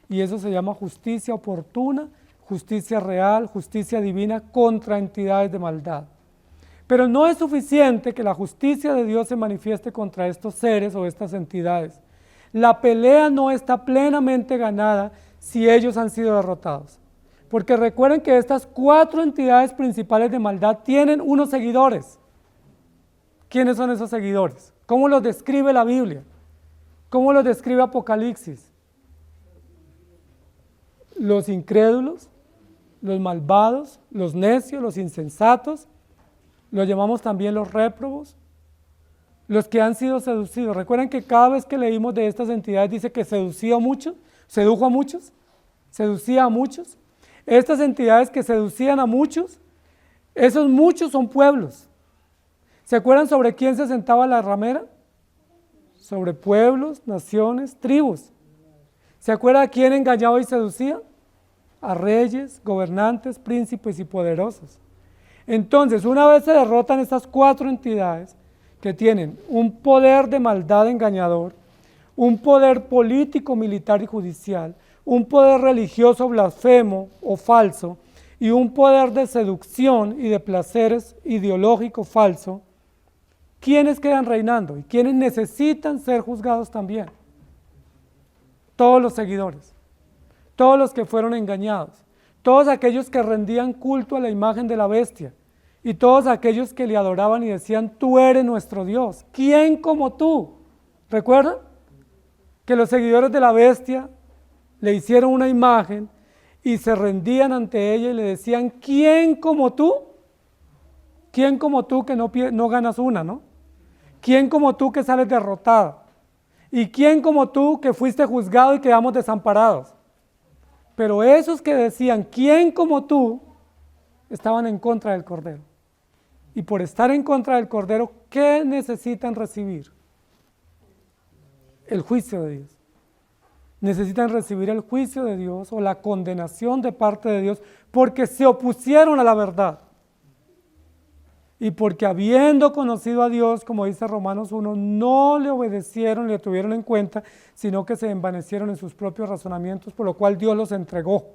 y eso se llama justicia oportuna, justicia real, justicia divina contra entidades de maldad. Pero no es suficiente que la justicia de Dios se manifieste contra estos seres o estas entidades. La pelea no está plenamente ganada si ellos han sido derrotados. Porque recuerden que estas 4 entidades principales de maldad tienen unos seguidores. ¿Quiénes son esos seguidores? ¿Cómo los describe la Biblia? ¿Cómo los describe Apocalipsis? Los incrédulos, los malvados, los necios, los insensatos, los llamamos también los réprobos, los que han sido seducidos. Recuerden que cada vez que leímos de estas entidades dice que seducía a muchos, sedujo a muchos, seducía a muchos. Estas entidades que seducían a muchos, esos muchos son pueblos. ¿Se acuerdan sobre quién se sentaba la ramera? Sobre pueblos, naciones, tribus. ¿Se acuerdan a quién engañaba y seducía? A reyes, gobernantes, príncipes y poderosos. Entonces, una vez se derrotan estas 4 entidades que tienen un poder de maldad engañador, un poder político, militar y judicial, un poder religioso blasfemo o falso y un poder de seducción y de placeres ideológico falso, ¿quiénes quedan reinando y quiénes necesitan ser juzgados también? Todos los seguidores, todos los que fueron engañados, todos aquellos que rendían culto a la imagen de la bestia, y todos aquellos que le adoraban y decían, tú eres nuestro Dios. ¿Quién como tú? ¿Recuerdan? Que los seguidores de la bestia le hicieron una imagen y se rendían ante ella y le decían, ¿quién como tú? ¿Quién como tú que no ganas una, no? ¿Quién como tú que sales derrotada? ¿Y quién como tú que fuiste juzgado y quedamos desamparados? Pero esos que decían, ¿quién como tú? Estaban en contra del Cordero. Y por estar en contra del Cordero, ¿qué necesitan recibir? El juicio de Dios. Necesitan recibir el juicio de Dios o la condenación de parte de Dios porque se opusieron a la verdad. Y porque habiendo conocido a Dios, como dice Romanos 1, no le obedecieron ni le tuvieron en cuenta, sino que se envanecieron en sus propios razonamientos, por lo cual Dios los entregó.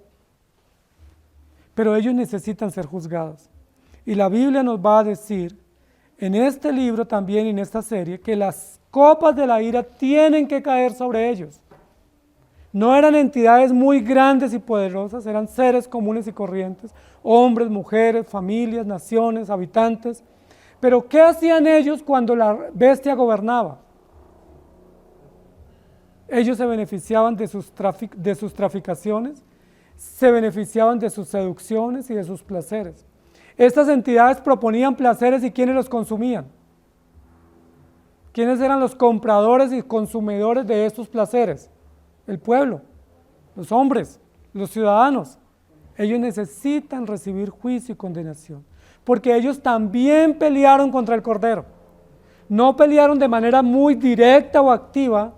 Pero ellos necesitan ser juzgados. Y la Biblia nos va a decir, en este libro también y en esta serie, que las copas de la ira tienen que caer sobre ellos. No eran entidades muy grandes y poderosas, eran seres comunes y corrientes, hombres, mujeres, familias, naciones, habitantes. Pero ¿qué hacían ellos cuando la bestia gobernaba? Ellos se beneficiaban de sus traficaciones, se beneficiaban de sus seducciones y de sus placeres. Estas entidades proponían placeres y ¿quiénes los consumían? ¿Quiénes eran los compradores y consumidores de estos placeres? El pueblo, los hombres, los ciudadanos. Ellos necesitan recibir juicio y condenación, porque ellos también pelearon contra el Cordero. No pelearon de manera muy directa o activa,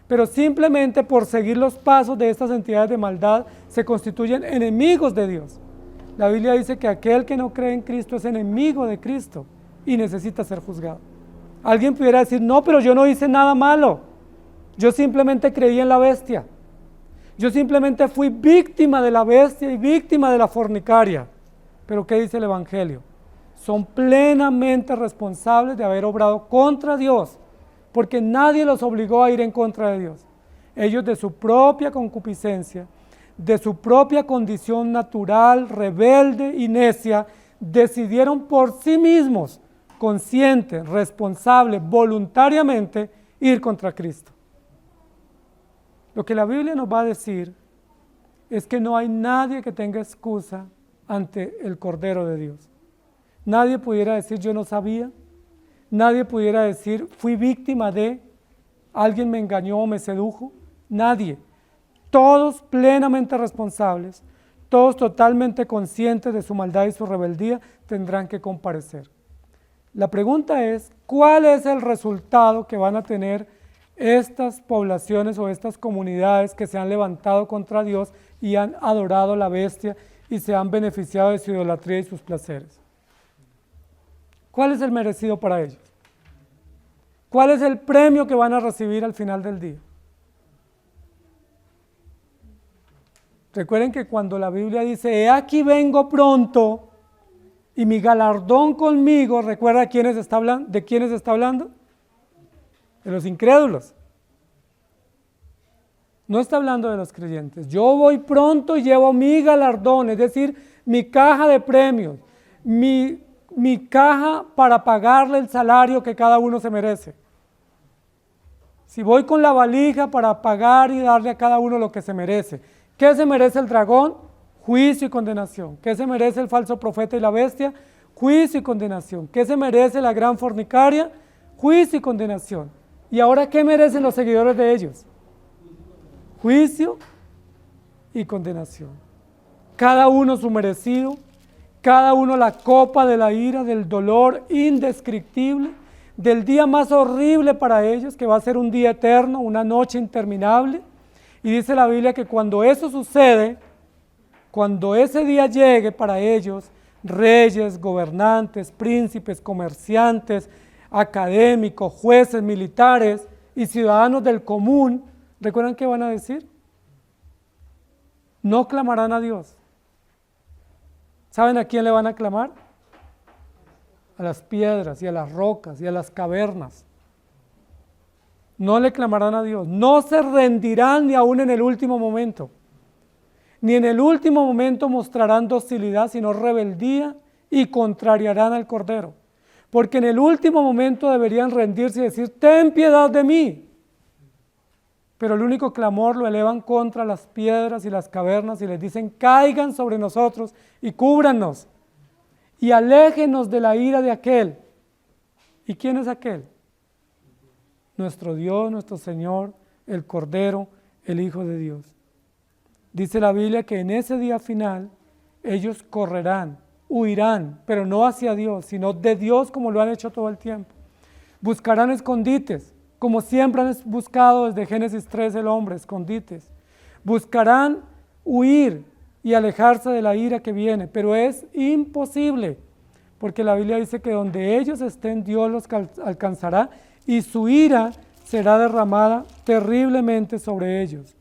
pero simplemente por seguir los pasos de estas entidades de maldad se constituyen enemigos de Dios. La Biblia dice que aquel que no cree en Cristo es enemigo de Cristo y necesita ser juzgado. Alguien pudiera decir, no, pero yo no hice nada malo. Yo simplemente creí en la bestia. Yo simplemente fui víctima de la bestia y víctima de la fornicaria. Pero ¿qué dice el Evangelio? Son plenamente responsables de haber obrado contra Dios, porque nadie los obligó a ir en contra de Dios. Ellos de su propia concupiscencia, de su propia condición natural, rebelde y necia, decidieron por sí mismos, conscientes, responsables, voluntariamente, ir contra Cristo. Lo que la Biblia nos va a decir es que no hay nadie que tenga excusa ante el Cordero de Dios. Nadie pudiera decir yo no sabía, nadie pudiera decir fui víctima de, alguien me engañó o me sedujo, nadie. Todos plenamente responsables, todos totalmente conscientes de su maldad y su rebeldía, tendrán que comparecer. La pregunta es, ¿cuál es el resultado que van a tener estas poblaciones o estas comunidades que se han levantado contra Dios y han adorado a la bestia y se han beneficiado de su idolatría y sus placeres? ¿Cuál es el merecido para ellos? ¿Cuál es el premio que van a recibir al final del día? Recuerden que cuando la Biblia dice, he aquí vengo pronto y mi galardón conmigo, ¿recuerda de quiénes está hablando? De los incrédulos. No está hablando de los creyentes. Yo voy pronto y llevo mi galardón, es decir, mi caja de premios, mi caja para pagarle el salario que cada uno se merece. Si voy con la valija para pagar y darle a cada uno lo que se merece. ¿Qué se merece el dragón? Juicio y condenación. ¿Qué se merece el falso profeta y la bestia? Juicio y condenación. ¿Qué se merece la gran fornicaria? Juicio y condenación. ¿Y ahora qué merecen los seguidores de ellos? Juicio y condenación. Cada uno su merecido, cada uno la copa de la ira, del dolor indescriptible, del día más horrible para ellos, que va a ser un día eterno, una noche interminable. Y dice la Biblia que cuando eso sucede, cuando ese día llegue para ellos, reyes, gobernantes, príncipes, comerciantes, académicos, jueces, militares y ciudadanos del común, ¿recuerdan qué van a decir? No clamarán a Dios. ¿Saben a quién le van a clamar? A las piedras y a las rocas y a las cavernas. No le clamarán a Dios, no se rendirán ni aún en el último momento. ni en el último momento mostrarán docilidad, sino rebeldía y contrariarán al Cordero. Porque en el último momento deberían rendirse y decir, ten piedad de mí. Pero el único clamor lo elevan contra las piedras y las cavernas y les dicen, caigan sobre nosotros y cúbranos y aléjenos de la ira de aquel. ¿Y quién es aquel? Nuestro Dios, nuestro Señor, el Cordero, el Hijo de Dios. Dice la Biblia que en ese día final ellos correrán, huirán, pero no hacia Dios, sino de Dios como lo han hecho todo el tiempo. Buscarán escondites, como siempre han buscado desde Génesis 3 el hombre, escondites. Buscarán huir y alejarse de la ira que viene, pero es imposible, porque la Biblia dice que donde ellos estén, Dios los alcanzará y su ira será derramada terriblemente sobre ellos.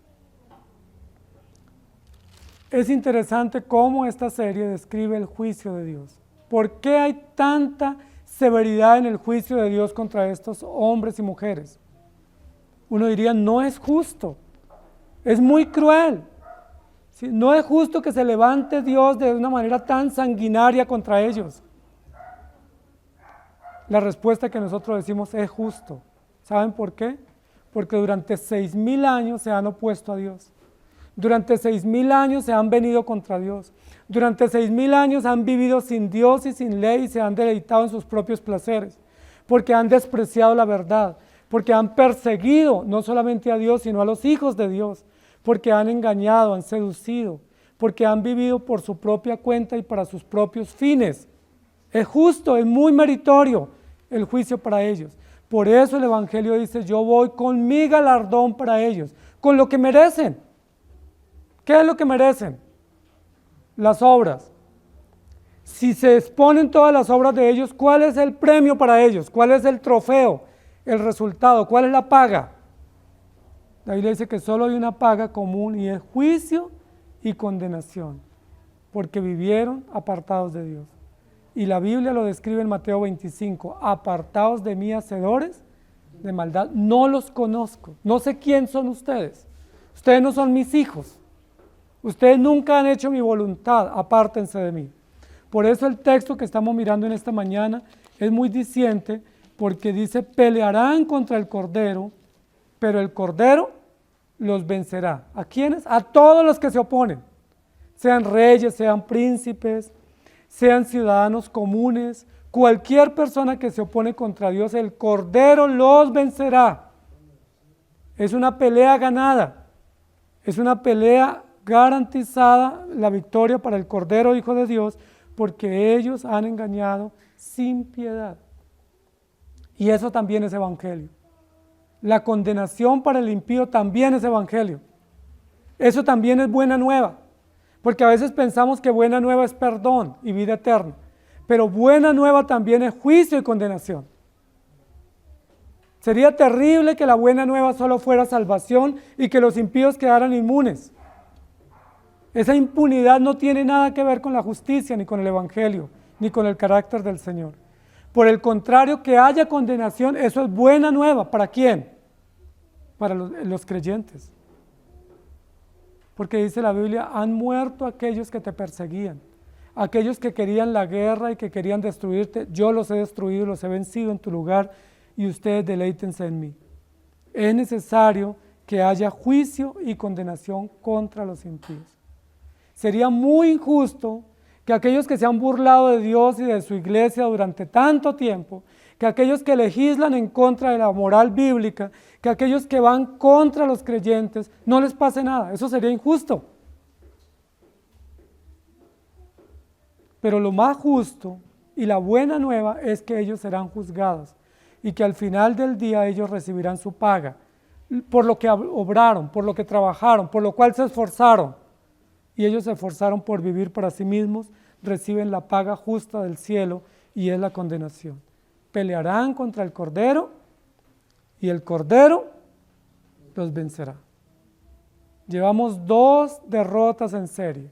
Es interesante cómo esta serie describe el juicio de Dios. ¿Por qué hay tanta severidad en el juicio de Dios contra estos hombres y mujeres? Uno diría, no es justo, es muy cruel. ¿Sí? No es justo que se levante Dios de una manera tan sanguinaria contra ellos. La respuesta que nosotros decimos es justo. ¿Saben por qué? Porque durante 6,000 años se han opuesto a Dios. Durante 6,000 años se han venido contra Dios. Durante 6,000 años han vivido sin Dios y sin ley y se han deleitado en sus propios placeres. Porque han despreciado la verdad. Porque han perseguido no solamente a Dios, sino a los hijos de Dios. Porque han engañado, han seducido. Porque han vivido por su propia cuenta y para sus propios fines. Es justo, es muy meritorio el juicio para ellos. Por eso el Evangelio dice, yo voy con mi galardón para ellos, con lo que merecen. ¿Qué es lo que merecen? Las obras. Si se exponen todas las obras de ellos, ¿cuál es el premio para ellos? ¿Cuál es el trofeo? El resultado, ¿cuál es la paga? La Biblia dice que solo hay una paga común y es juicio y condenación, porque vivieron apartados de Dios. Y la Biblia lo describe en Mateo 25, apartados de mí, hacedores de maldad, no los conozco, no sé quién son ustedes no son mis hijos, ustedes nunca han hecho mi voluntad, apártense de mí. Por eso el texto que estamos mirando en esta mañana es muy diciente, porque dice, pelearán contra el Cordero, pero el Cordero los vencerá. ¿A quiénes? A todos los que se oponen, sean reyes, sean príncipes, sean ciudadanos comunes, cualquier persona que se opone contra Dios, el Cordero los vencerá. Es una pelea ganada, es una pelea garantizada, la victoria para el Cordero Hijo de Dios, porque ellos han engañado sin piedad. Y eso también es evangelio. La condenación para el impío también es evangelio. Eso también es buena nueva. Porque a veces pensamos que buena nueva es perdón y vida eterna, pero buena nueva también es juicio y condenación. Sería terrible que la buena nueva solo fuera salvación y que los impíos quedaran inmunes. Esa impunidad no tiene nada que ver con la justicia, ni con el evangelio, ni con el carácter del Señor. Por el contrario, que haya condenación, eso es buena nueva. ¿Para quién? Para los creyentes. Porque dice la Biblia, han muerto aquellos que te perseguían, aquellos que querían la guerra y que querían destruirte, yo los he destruido, los he vencido en tu lugar y ustedes deleítense en mí. Es necesario que haya juicio y condenación contra los impíos. Sería muy injusto que aquellos que se han burlado de Dios y de su iglesia durante tanto tiempo, que aquellos que legislan en contra de la moral bíblica, que aquellos que van contra los creyentes, no les pase nada. Eso sería injusto. Pero lo más justo y la buena nueva es que ellos serán juzgados y que al final del día ellos recibirán su paga por lo que obraron, por lo que trabajaron, por lo cual se esforzaron. Y ellos se esforzaron por vivir para sí mismos, reciben la paga justa del cielo y es la condenación. Pelearán contra el Cordero y el Cordero los vencerá. Llevamos 2 derrotas en serie.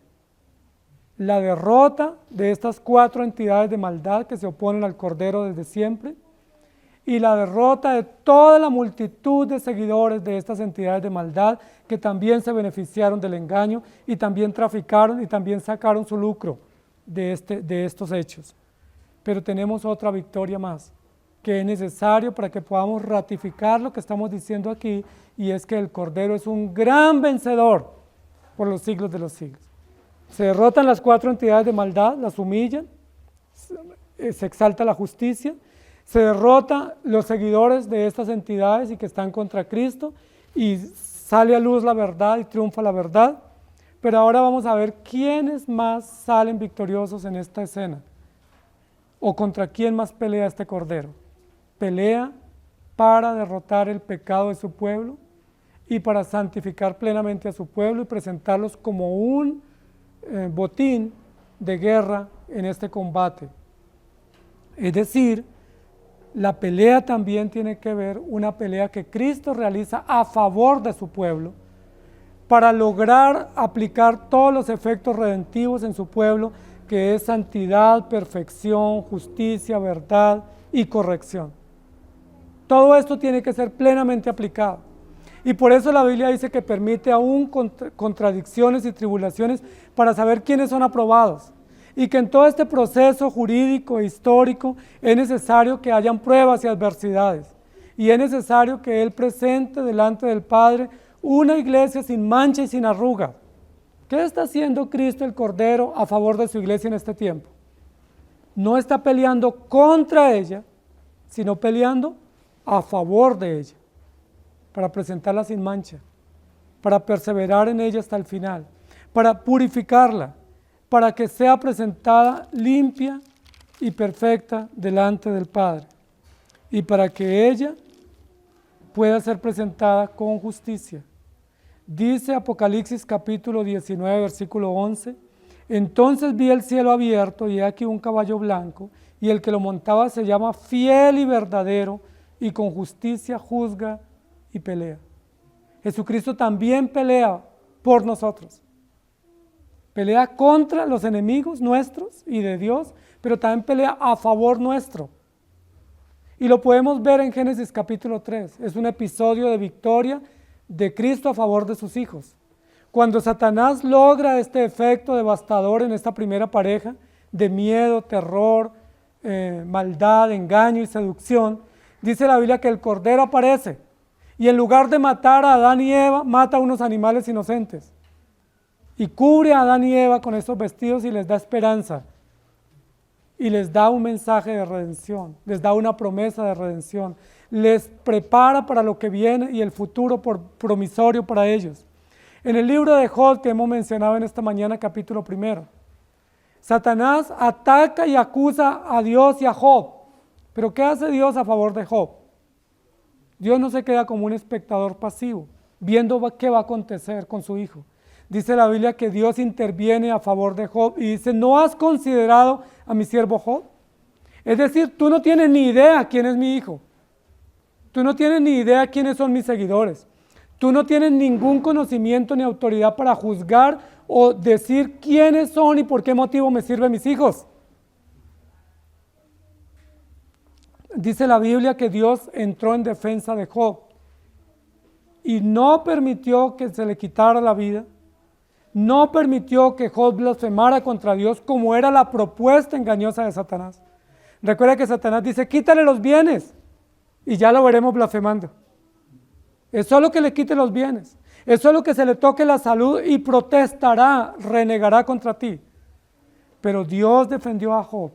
La derrota de estas 4 entidades de maldad que se oponen al Cordero desde siempre y la derrota de toda la multitud de seguidores de estas entidades de maldad que también se beneficiaron del engaño y también traficaron y también sacaron su lucro de estos hechos. Pero tenemos otra victoria más, que es necesario para que podamos ratificar lo que estamos diciendo aquí, y es que el Cordero es un gran vencedor por los siglos de los siglos. Se derrotan las 4 entidades de maldad, las humillan, se exalta la justicia, se derrota los seguidores de estas entidades y que están contra Cristo, y sale a luz la verdad y triunfa la verdad. Pero ahora vamos a ver quiénes más salen victoriosos en esta escena, o contra quién más pelea este Cordero. Pelea para derrotar el pecado de su pueblo y para santificar plenamente a su pueblo y presentarlos como un botín de guerra en este combate. Es decir, la pelea también tiene que ver una pelea que Cristo realiza a favor de su pueblo para lograr aplicar todos los efectos redentivos en su pueblo, que es santidad, perfección, justicia, verdad y corrección. Todo esto tiene que ser plenamente aplicado. Y por eso la Biblia dice que permite aún contradicciones y tribulaciones para saber quiénes son aprobados. Y que en todo este proceso jurídico e histórico es necesario que hayan pruebas y adversidades. Y es necesario que Él presente delante del Padre una iglesia sin mancha y sin arruga. ¿Qué está haciendo Cristo el Cordero a favor de su iglesia en este tiempo? No está peleando contra ella, sino peleando a favor de ella, para presentarla sin mancha, para perseverar en ella hasta el final, para purificarla, para que sea presentada limpia y perfecta delante del Padre, y para que ella pueda ser presentada con justicia. Dice Apocalipsis capítulo 19, versículo 11, entonces vi el cielo abierto y he aquí un caballo blanco, y el que lo montaba se llama Fiel y Verdadero, y con justicia juzga y pelea. Jesucristo también pelea por nosotros. Pelea contra los enemigos nuestros y de Dios, pero también pelea a favor nuestro. Y lo podemos ver en Génesis capítulo 3. Es un episodio de victoria de Cristo a favor de sus hijos. Cuando Satanás logra este efecto devastador en esta primera pareja de miedo, terror, maldad, engaño y seducción, dice la Biblia que el Cordero aparece y en lugar de matar a Adán y Eva, mata a unos animales inocentes y cubre a Adán y Eva con estos vestidos y les da esperanza y les da un mensaje de redención, les da una promesa de redención, les prepara para lo que viene y el futuro promisorio para ellos. En el libro de Job que hemos mencionado en esta mañana, capítulo 1, Satanás ataca y acusa a Dios y a Job. Pero ¿qué hace Dios a favor de Job? Dios no se queda como un espectador pasivo, viendo qué va a acontecer con su hijo. Dice la Biblia que Dios interviene a favor de Job y dice, ¿no has considerado a mi siervo Job? Es decir, tú no tienes ni idea quién es mi hijo. Tú no tienes ni idea quiénes son mis seguidores. Tú no tienes ningún conocimiento ni autoridad para juzgar o decir quiénes son y por qué motivo me sirven mis hijos. Dice la Biblia que Dios entró en defensa de Job y no permitió que se le quitara la vida, no permitió que Job blasfemara contra Dios como era la propuesta engañosa de Satanás. Recuerda que Satanás dice, quítale los bienes y ya lo veremos blasfemando. Es solo que le quite los bienes, es solo que se le toque la salud y protestará, renegará contra ti. Pero Dios defendió a Job.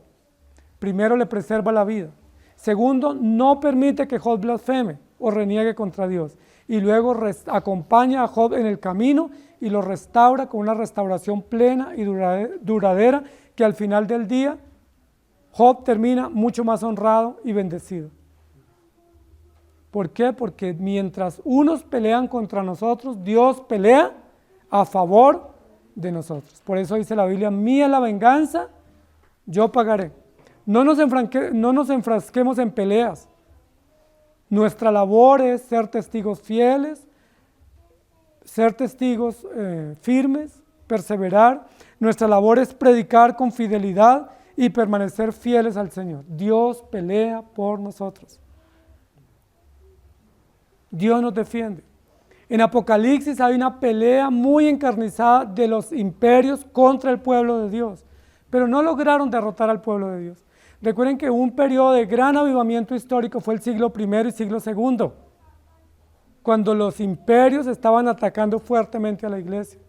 Primero le preserva la vida. Segundo, no permite que Job blasfeme o reniegue contra Dios. Y luego acompaña a Job en el camino y lo restaura con una restauración plena y duradera que al final del día Job termina mucho más honrado y bendecido. ¿Por qué? Porque mientras unos pelean contra nosotros, Dios pelea a favor de nosotros. Por eso dice la Biblia, mía la venganza, yo pagaré. No nos enfrasquemos en peleas. Nuestra labor es ser testigos fieles, ser testigos firmes, perseverar. Nuestra labor es predicar con fidelidad y permanecer fieles al Señor. Dios pelea por nosotros. Dios nos defiende. En Apocalipsis hay una pelea muy encarnizada de los imperios contra el pueblo de Dios, pero no lograron derrotar al pueblo de Dios. Recuerden que un periodo de gran avivamiento histórico fue el siglo I y siglo II, cuando los imperios estaban atacando fuertemente a la iglesia.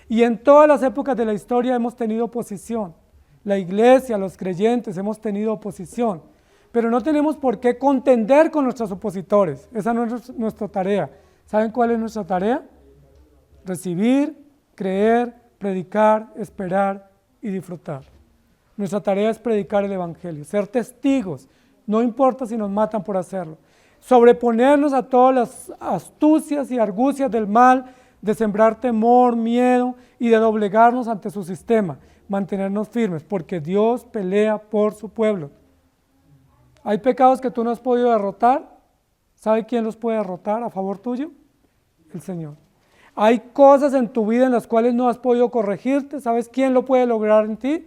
Y en todas las épocas de la historia hemos tenido oposición. La iglesia, los creyentes hemos tenido oposición, pero no tenemos por qué contender con nuestros opositores. Esa no es nuestra tarea. ¿Saben cuál es nuestra tarea? Recibir, creer, predicar, esperar y disfrutar. Nuestra tarea es predicar el evangelio, ser testigos, no importa si nos matan por hacerlo. Sobreponernos a todas las astucias y argucias del mal, de sembrar temor, miedo y de doblegarnos ante su sistema, mantenernos firmes, porque Dios pelea por su pueblo. ¿Hay pecados que tú no has podido derrotar? ¿Sabe quién los puede derrotar a favor tuyo? El Señor. Hay cosas en tu vida en las cuales no has podido corregirte. ¿Sabes quién lo puede lograr en ti?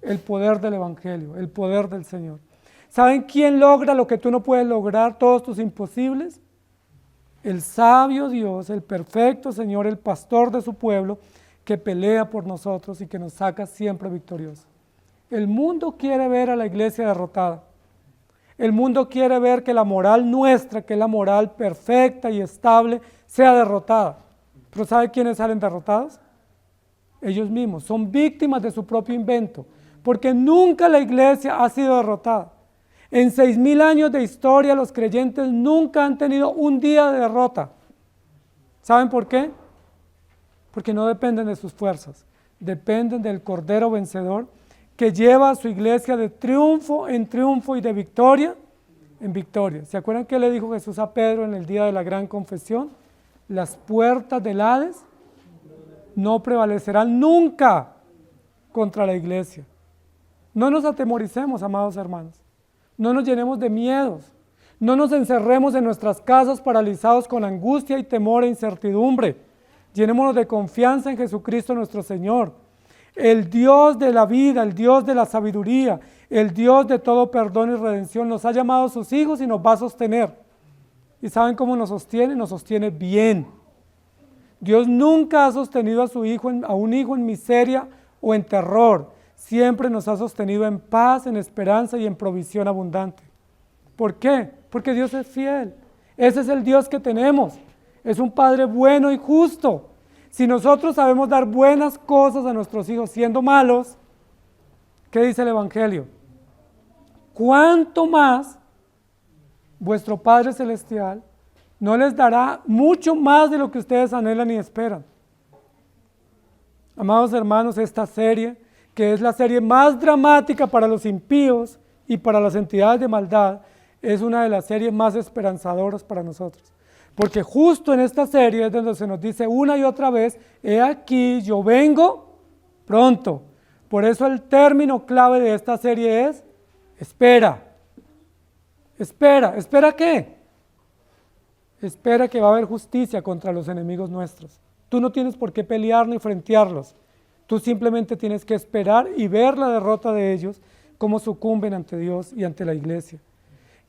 El poder del Evangelio, el poder del Señor. ¿Saben quién logra lo que tú no puedes lograr, todos tus imposibles? El sabio Dios, el perfecto Señor, el pastor de su pueblo, que pelea por nosotros y que nos saca siempre victoriosos. El mundo quiere ver a la iglesia derrotada. El mundo quiere ver que la moral nuestra, que es la moral perfecta y estable, sea derrotada. Pero ¿sabe quiénes salen derrotados? Ellos mismos, son víctimas de su propio invento, porque nunca la iglesia ha sido derrotada. En 6,000 años de historia, los creyentes nunca han tenido un día de derrota. ¿Saben por qué? Porque no dependen de sus fuerzas, dependen del Cordero vencedor, que lleva a su iglesia de triunfo en triunfo y de victoria en victoria. ¿Se acuerdan qué le dijo Jesús a Pedro en el día de la gran confesión? Las puertas del Hades no prevalecerán nunca contra la iglesia. No nos atemoricemos, amados hermanos. No nos llenemos de miedos. No nos encerremos en nuestras casas paralizados con angustia y temor e incertidumbre. Llenémonos de confianza en Jesucristo nuestro Señor. El Dios de la vida, el Dios de la sabiduría, el Dios de todo perdón y redención nos ha llamado a sus hijos y nos va a sostener. ¿Y saben cómo nos sostiene? Nos sostiene bien. Dios nunca ha sostenido a un hijo en miseria o en terror. Siempre nos ha sostenido en paz, en esperanza y en provisión abundante. ¿Por qué? Porque Dios es fiel. Ese es el Dios que tenemos. Es un Padre bueno y justo. Si nosotros sabemos dar buenas cosas a nuestros hijos siendo malos, ¿qué dice el Evangelio? ¿Cuánto más vuestro Padre Celestial no les dará mucho más de lo que ustedes anhelan y esperan? Amados hermanos, esta serie, que es la serie más dramática para los impíos y para las entidades de maldad, es una de las series más esperanzadoras para nosotros. Porque justo en esta serie es donde se nos dice una y otra vez, he aquí, yo vengo pronto. Por eso el término clave de esta serie es, espera. Espera, ¿espera qué? Espera que va a haber justicia contra los enemigos nuestros. Tú no tienes por qué pelear ni frentearlos. Tú simplemente tienes que esperar y ver la derrota de ellos, cómo sucumben ante Dios y ante la iglesia.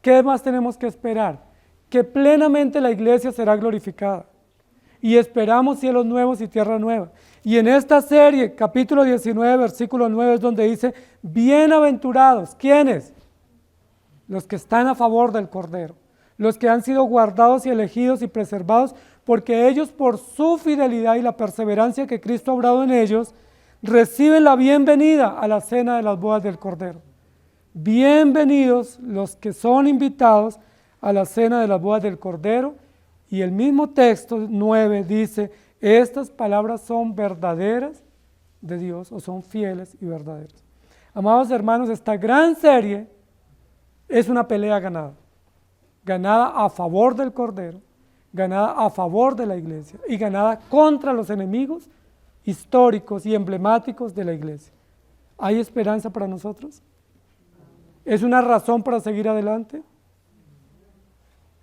¿Qué más tenemos que esperar? Que plenamente la iglesia será glorificada. Y esperamos cielos nuevos y tierra nueva. Y en esta serie, capítulo 19, versículo 9, es donde dice, bienaventurados, ¿quiénes? Los que están a favor del Cordero, los que han sido guardados y elegidos y preservados, porque ellos por su fidelidad y la perseverancia que Cristo ha obrado en ellos, reciben la bienvenida a la cena de las bodas del Cordero. Bienvenidos los que son invitados a la cena de las bodas del Cordero, y el mismo texto 9 dice, estas palabras son verdaderas de Dios, o son fieles y verdaderas. Amados hermanos, esta gran serie es una pelea ganada, ganada a favor del Cordero, ganada a favor de la iglesia y ganada contra los enemigos históricos y emblemáticos de la iglesia. ¿Hay esperanza para nosotros? ¿Es una razón para seguir adelante?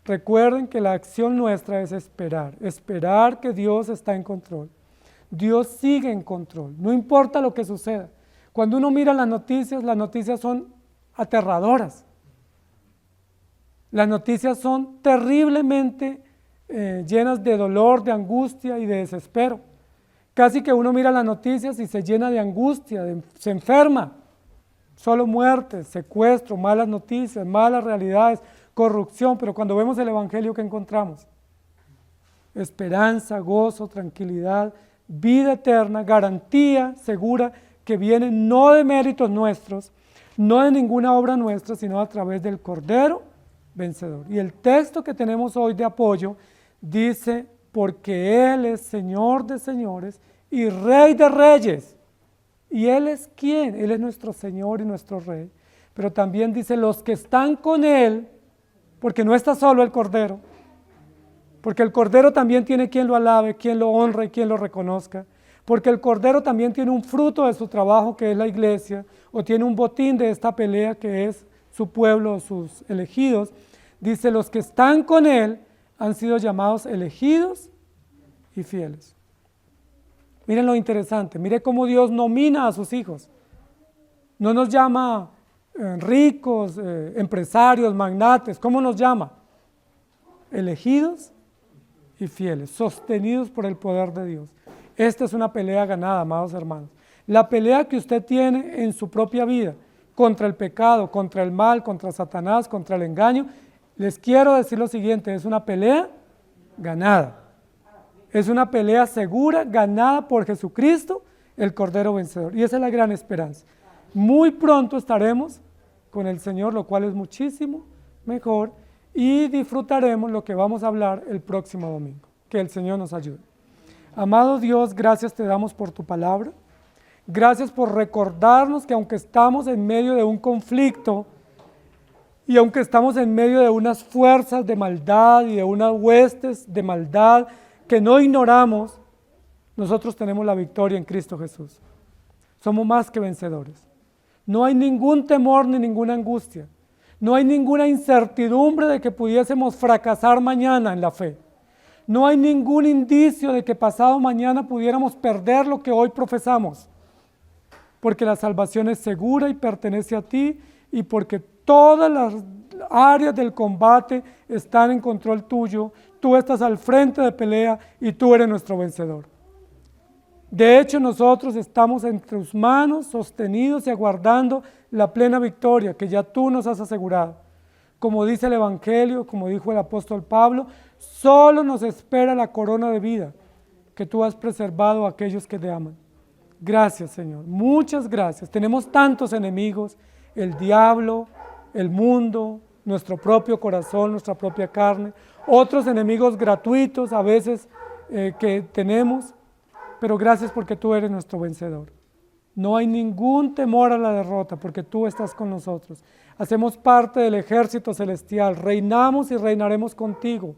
Recuerden que la acción nuestra es esperar, esperar que Dios está en control. Dios sigue en control, no importa lo que suceda. Cuando uno mira las noticias son aterradoras. Las noticias son terriblemente llenas de dolor, de angustia y de desespero. Casi que uno mira las noticias y se llena de angustia, se enferma. Solo muertes, secuestro, malas noticias, malas realidades, corrupción. Pero cuando vemos el Evangelio, ¿qué encontramos? Esperanza, gozo, tranquilidad, vida eterna, garantía segura que viene no de méritos nuestros, no de ninguna obra nuestra, sino a través del Cordero vencedor. Y el texto que tenemos hoy de apoyo dice, porque Él es Señor de señores y Rey de reyes. ¿Y Él es quién? Él es nuestro Señor y nuestro Rey. Pero también dice, los que están con Él, porque no está solo el Cordero, porque el Cordero también tiene quien lo alabe, quien lo honre y quien lo reconozca, porque el Cordero también tiene un fruto de su trabajo que es la iglesia, o tiene un botín de esta pelea que es su pueblo, sus elegidos. Dice, los que están con Él han sido llamados elegidos y fieles. Miren lo interesante, mire cómo Dios nomina a sus hijos. No nos llama ricos, empresarios, magnates, ¿cómo nos llama? Elegidos y fieles, sostenidos por el poder de Dios. Esta es una pelea ganada, amados hermanos. La pelea que usted tiene en su propia vida contra el pecado, contra el mal, contra Satanás, contra el engaño, les quiero decir lo siguiente, es una pelea ganada. Es una pelea segura, ganada por Jesucristo, el Cordero vencedor. Y esa es la gran esperanza. Muy pronto estaremos con el Señor, lo cual es muchísimo mejor, y disfrutaremos lo que vamos a hablar el próximo domingo. Que el Señor nos ayude. Amado Dios, gracias te damos por tu palabra. Gracias por recordarnos que aunque estamos en medio de un conflicto y aunque estamos en medio de unas fuerzas de maldad y de unas huestes de maldad que no ignoramos, nosotros tenemos la victoria en Cristo Jesús. Somos más que vencedores. No hay ningún temor ni ninguna angustia. No hay ninguna incertidumbre de que pudiésemos fracasar mañana en la fe. No hay ningún indicio de que pasado mañana pudiéramos perder lo que hoy profesamos. Porque la salvación es segura y pertenece a ti, y porque todas las áreas del combate están en control tuyo. Tú estás al frente de pelea y tú eres nuestro vencedor. De hecho, nosotros estamos en tus manos, sostenidos y aguardando la plena victoria que ya tú nos has asegurado. Como dice el Evangelio, como dijo el apóstol Pablo, solo nos espera la corona de vida que tú has preservado a aquellos que te aman. Gracias, Señor, muchas gracias. Tenemos tantos enemigos, el diablo, el mundo, nuestro propio corazón, nuestra propia carne, otros enemigos gratuitos a veces que tenemos, pero gracias porque tú eres nuestro vencedor. No hay ningún temor a la derrota porque tú estás con nosotros. Hacemos parte del ejército celestial, reinamos y reinaremos contigo.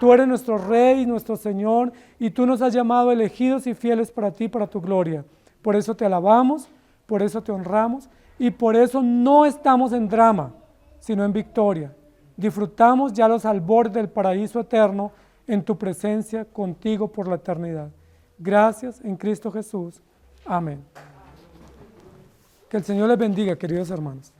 Tú eres nuestro Rey, nuestro Señor, y tú nos has llamado elegidos y fieles para ti, para tu gloria. Por eso te alabamos, por eso te honramos, y por eso no estamos en drama, sino en victoria. Disfrutamos ya los albores del paraíso eterno en tu presencia contigo por la eternidad. Gracias en Cristo Jesús. Amén. Que el Señor les bendiga, queridos hermanos.